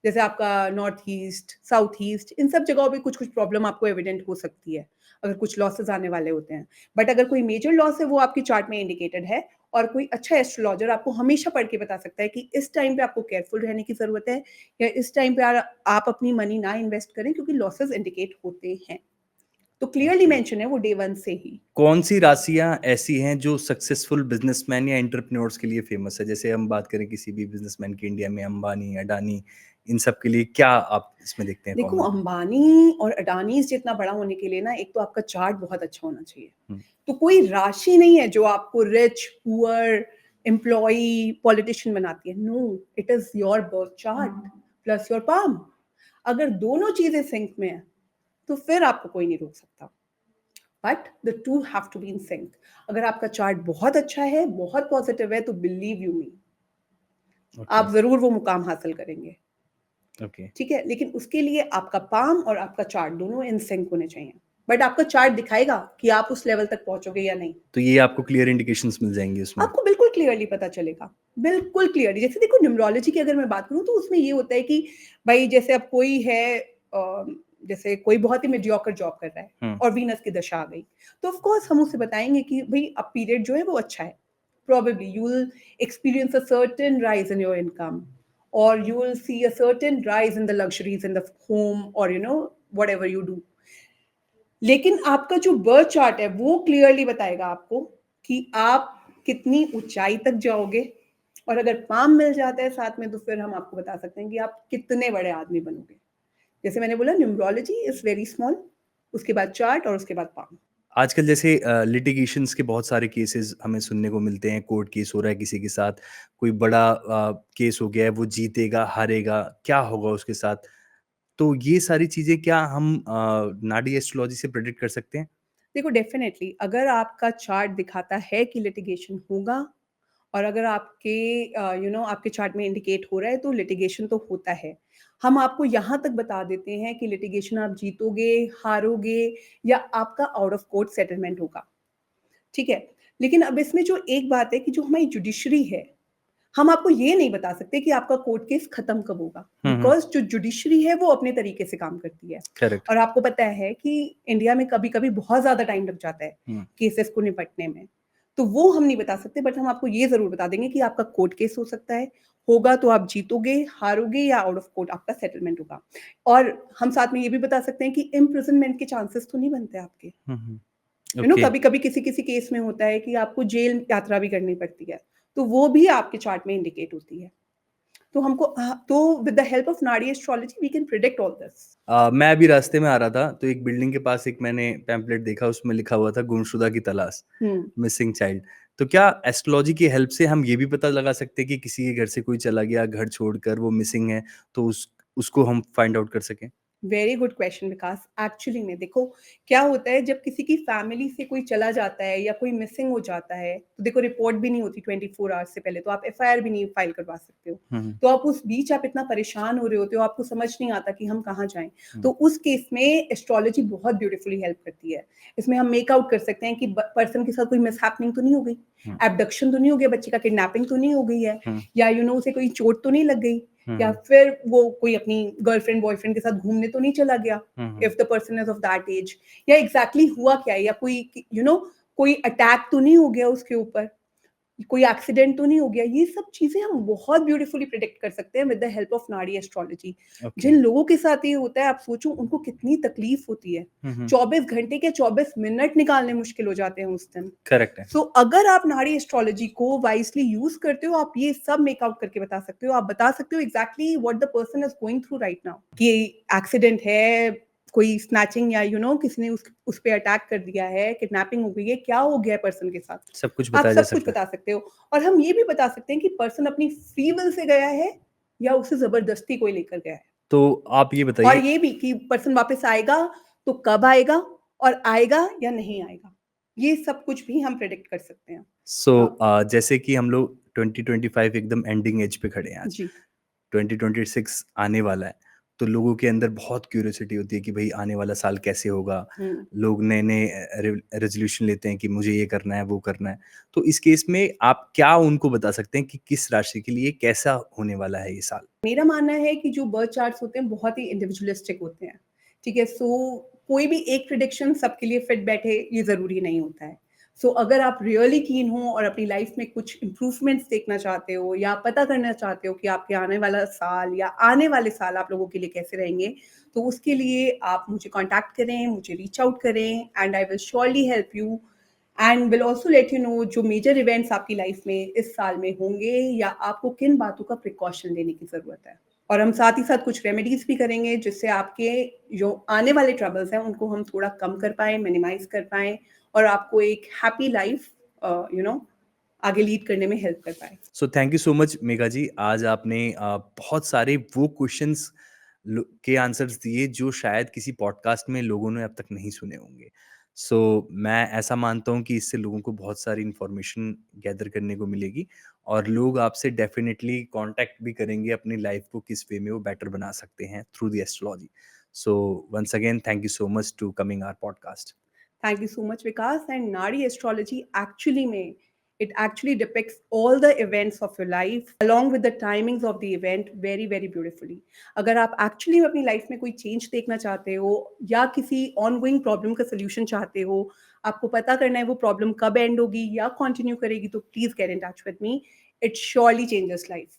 जैसे आपका नॉर्थ ईस्ट, साउथ ईस्ट, इन सब जगहों पे कुछ-कुछ प्रॉब्लम आपको एविडेंट हो सकती है, अगर कुछ लॉसेस आने वाले होते हैं। बट अगर कोई मेजर लॉस है वो आपके चार्ट में इंडिकेटेड है, और कोई अच्छा एस्ट्रोलॉजर आपको हमेशा पढ़ के बता सकता है कि इस टाइम पे आपको केयरफुल रहने की ज़रूरत है, या इस टाइम पे आप अपनी मनी ना इन्वेस्ट करें क्योंकि लॉसेस इंडिकेट होते हैं। तो क्लियरली ओके। मेंशन है वो डे 1 से ही। कौन-सी राशियाँ ऐसी हैं जो सक्सेसफुल बिज़नेसमैन या एंटरप्रेन्योर्स के लिए फ़ेमस है? जैसे हम बात करें किसी भी बिज़नेसमैन की इंडिया में अंबानी, अडानी, इन सब के लिए क्या आप इसमें देखते हैं देखो, कॉमन? अंबानी और अडानीज़ जितना बड़ा होने के लिए ना, एक तो आपका चार्ट बहुत अच्छा होना चाहिए। हुँ, तो कोई राशि नहीं है जो आपको रिच, पुअर, एम्प्लॉयी, पॉलिटिशियन बनाती है। No, it is your birth chart plus your palm. अगर दोनों चीज़ें सिंक में हैं, तो फिर आपको कोई नहीं रोक सकता। But the two have to be in sync. अगर आपका चार्ट बहुत अच्छा है, बहुत पॉजिटिव है, तो बिलीव यू मी, ओके, आप ज़रूर वो मुकाम हासिल करेंगे। ओके। ठीक है? लेकिन उसके लिए आपका पाम और आपका चार्ट दोनों इन सिंक होने चाहिए। बट आपका चार्ट दिखाएगा कि आप उस लेवल तक पहुँचोगे या नहीं। तो ये आपको क्लियर इंडिकेशंस मिल जाएँगी उसमें? आपको बिल्कुल क्लियरली पता चलेगा, बिल्कुल क्लियरली। जैसे देखो, न्यूमरोलॉजी की अगर मैं बात करूँ तो उसमें ये होता है कि भई जैसे अब कोई है, जैसे कोई बहुत ही मीडियोकर जॉब कर रहा है हुँ, और वीनस की दशा आ गई, तो ऑफ कोर्स हम उसे बताएँगे कि भई अब पीरियड जो है वो अच्छा है। Probably you will experience a certain rise in your income, or you will see a certain rise in the luxuries in the home, or whatever you do. लेकिन आपका जो बर्थ चार्ट है वो क्लियरली बताएगा आपको कि आप कितनी ऊंचाई तक जाओगे, और अगर पाम मिल जाता है साथ में तो फिर हम आपको बता सकते हैं कि आप कितने बड़े आदमी बनोगे। जैसे मैंने बोला, न्यूमरोलॉजी इज वेरी स्मॉल, उसके बाद चार्ट और उसके बाद पाम। आजकल जैसे लिटिगेशंस के बहुत सारे केसेस हमें सुनने को मिलते हैं, कोर्ट केस हो रहा है किसी के साथ, कोई बड़ा केस हो गया है, वो जीतेगा, हारेगा, क्या होगा उसके साथ? तो ये सारी चीज़ें क्या हम नाडी एस्ट्रोलॉजी से प्रेडिक्ट कर सकते हैं? देखो, डेफिनेटली अगर आपका चार्ट दिखाता है कि लिटिगेशन होगा और अगर आपके आपके चार्ट में इंडिकेट हो रहा है तो लिटिगेशन तो होता है। हम आपको यहाँ तक बता देते हैं कि लिटिगेशन आप जीतोगे, हारोगे या आपका आउट ऑफ कोर्ट सेटलमेंट होगा, ठीक है? लेकिन अब इसमें जो एक बात है कि जो हमारी जुडिशरी है, हम आपको ये नहीं बता सकते कि आपका कोर्ट केस खत्म कब होगा, बिकॉज़ जो जुडिशरी है वो अपने तरीके से काम करती है। करेक्ट। और आपको पता है कि इंडिया में कभी-कभी बहुत ज़्यादा टाइम लग जाता है हुँ, केसेस को निपटने में। तो वो हम नहीं बता सकते, बट हम आपको ये ज़रूर बता देंगे कि आपका कोर्ट केस हो सकता है, होगा तो आप जीतोगे, हारोगे या आउट ऑफ कोर्ट आपका सेटलमेंट होगा। और हम साथ में ये भी बता सकते हैं कि इम्प्रिज़नमेंट के चांसेस तो नहीं बनते आपके। हुँ, हुँ। ओके। कभी-कभी किसी-किसी केस में होता है कि आपको जेल यात्रा भी करनी पड़ती है, तो वो भी आपके चार्ट में इंडिकेट होती है। तो तो with the help of nadi astrology we can predict all this. मैं अभी रास्ते में आ रहा था, तो एक बिल्डिंग के पास एक मैंने पैम्पलेट देखा, उसमें लिखा हुआ था गुमशुदा की तलाश, हुँ। Missing child. तो क्या एस्ट्रोलॉजी की हेल्प से हम ये भी पता लगा सकते हैं कि किसी के घर से कोई चला गया, घर छोड़कर वो मिसिंग है, तो उसको हम फाइंड आउट कर सकें? वेरी गुड क्वेश्चन विकास। एक्चुअली में देखो, क्या होता है जब किसी की फैमिली से कोई चला जाता है या कोई मिसिंग हो जाता है, तो देखो रिपोर्ट भी नहीं होती 24 आवर्स से पहले, तो आप एफआईआर भी नहीं फाइल करवा सकते हो। हुँ, हुँ, तो आप उस बीच आप इतना परेशान हो रहे होते हो, आपको समझ नहीं आता कि हम कहाँ जाएँ। हुँ, तो उस केस में एस्ट्रोलॉजी बहुत ब्यूटीफुली हेल्प करती है। इसमें हम मेक आउट कर सकते हैं कि ब पर्सन के साथ कोई मिसहैपनिंग तो नहीं हो गई, हुँ, एब्डक्शन तो नहीं हो गया, बच्चे का किडनैपिंग तो नहीं हो गई है, हुँ, या उसे कोई चोट तो नहीं लग गई, हुँ, या हुँ, फिर वो कोई अपनी गर्लफ्रेंड बॉयफ्रेंड के साथ घूमने तो नहीं चला गया, हुँ, हुँ, if the person is of that age, या एग्जैक्टली हुआ क्या है, या कोई अटैक तो नहीं हो गया उसके ऊपर, कोई एक्सीडेंट तो नहीं हो गया। ये सब चीजें हम बहुत ब्यूटीफुली प्रिडिक्ट कर सकते हैं with the help of nadi astrology. Okay. जिन लोगों के साथ ये होता है, आप सोचो उनको कितनी तकलीफ होती है। हुँ, हुँ, 24 घंटे के 24 मिनट निकालने मुश्किल हो जाते हैं उस दिन। करेक्ट है। सो अगर आप नाड़ी एस्ट्रोलॉजी को वाइजली यूज करते हो, आप ये सब मेक आउट करके बता सकते हो। आप बता सकते हो exactly what the person is going through right now, कि एक्सीडेंट है, कोई स्नैचिंग, या किसी ने उस पे अटैक कर दिया है, किडनैपिंग हो गई है, क्या हो गया है पर्सन के साथ। सब कुछ आप बताया जा सब कुछ सकता है। बता सकते हो। और हम ये भी बता सकते हैं कि पर्सन अपनी फ्री विल से गया है या उसे जबरदस्ती कोई लेकर गया है। तो आप ये और बताइए। ये भी कि पर्सन वापस आएगा तो कब आएगा, और आएगा या नहीं आएगा। ये सब कुछ भी हम प्रेडिक्ट कर सकते हैं। हाँ, जैसे कि हम लोग 2025 एकदम एंडिंग एज पे खड़े हैं आज। जी। 2026 आने वाला है, तो लोगों के अंदर बहुत क्यूरियोसिटी होती है कि भई आने वाला साल कैसे होगा? हुँ। लोग नए-नए रेज़ोल्यूशन लेते हैं कि मुझे ये करना है, वो करना है। तो इस केस में आप क्या उनको बता सकते हैं कि किस राशि के लिए कैसा होने वाला है ये साल? मेरा मानना है कि जो बर्थ चार्ट्स होते हैं बहुत ही इंडिविजुअलिस्टिक होते हैं, ठीक है? कोई भी एक प्रेडिक्शन सबके लिए फिट बैठे ये ज़रूरी नहीं होता है। अगर आप रियली कीन हो और अपनी लाइफ में कुछ इम्प्रूवमेंट्स देखना चाहते हो, या पता करना चाहते हो कि आपके आने वाला साल या आने वाले साल आप लोगों के लिए कैसे रहेंगे, तो उसके लिए आप मुझे कॉन्टैक्ट करें, मुझे रीच आउट करें, and I will surely help you, and will also let you know जो मेजर इवेंट्स आपकी लाइफ में इस साल में होंगे, या आपको किन बातों का प्रिकॉशन लेने की ज़रूरत है। और हम साथ ही साथ कुछ रेमेडीज़ भी करेंगे जिससे आपके जो आने वाले ट्रबल्स हैं उनको हम थोड़ा कम कर पाएँ, मिनिमाइज़ कर पाएँ, और आपको एक हैप्पी लाइफ आगे लीड करने में हेल्प कर पाएँ। So thank you so much Megha ji. आज आपने बहुत सारे वो क्वेश्चंस के आंसर्स दिए जो शायद किसी पॉडकास्ट में लोगों ने अब तक नहीं सुने होंगे। सो मैं ऐसा मानता हूँ कि इससे लोगों को बहुत सारी इन्फॉर्मेशन गैदर करने को मिलेगी और लोग आपसे डेफिनेटली कांटेक्ट भी करेंगे अपनी लाइफ को किस वे में वो बेटर बना सकते हैं through the astrology. So once again thank you so much to coming our podcast. Thank you so much, Vikas. And Nadi astrology it actually depicts all the events of your life along with the timings of the event very very beautifully. अगर आप actually में अपनी life में कोई change देखना चाहते हो, या किसी ongoing problem का solution चाहते हो, आपको पता करना है वो problem कब end होगी या continue करेगी, तो please get in touch with me. It surely changes life.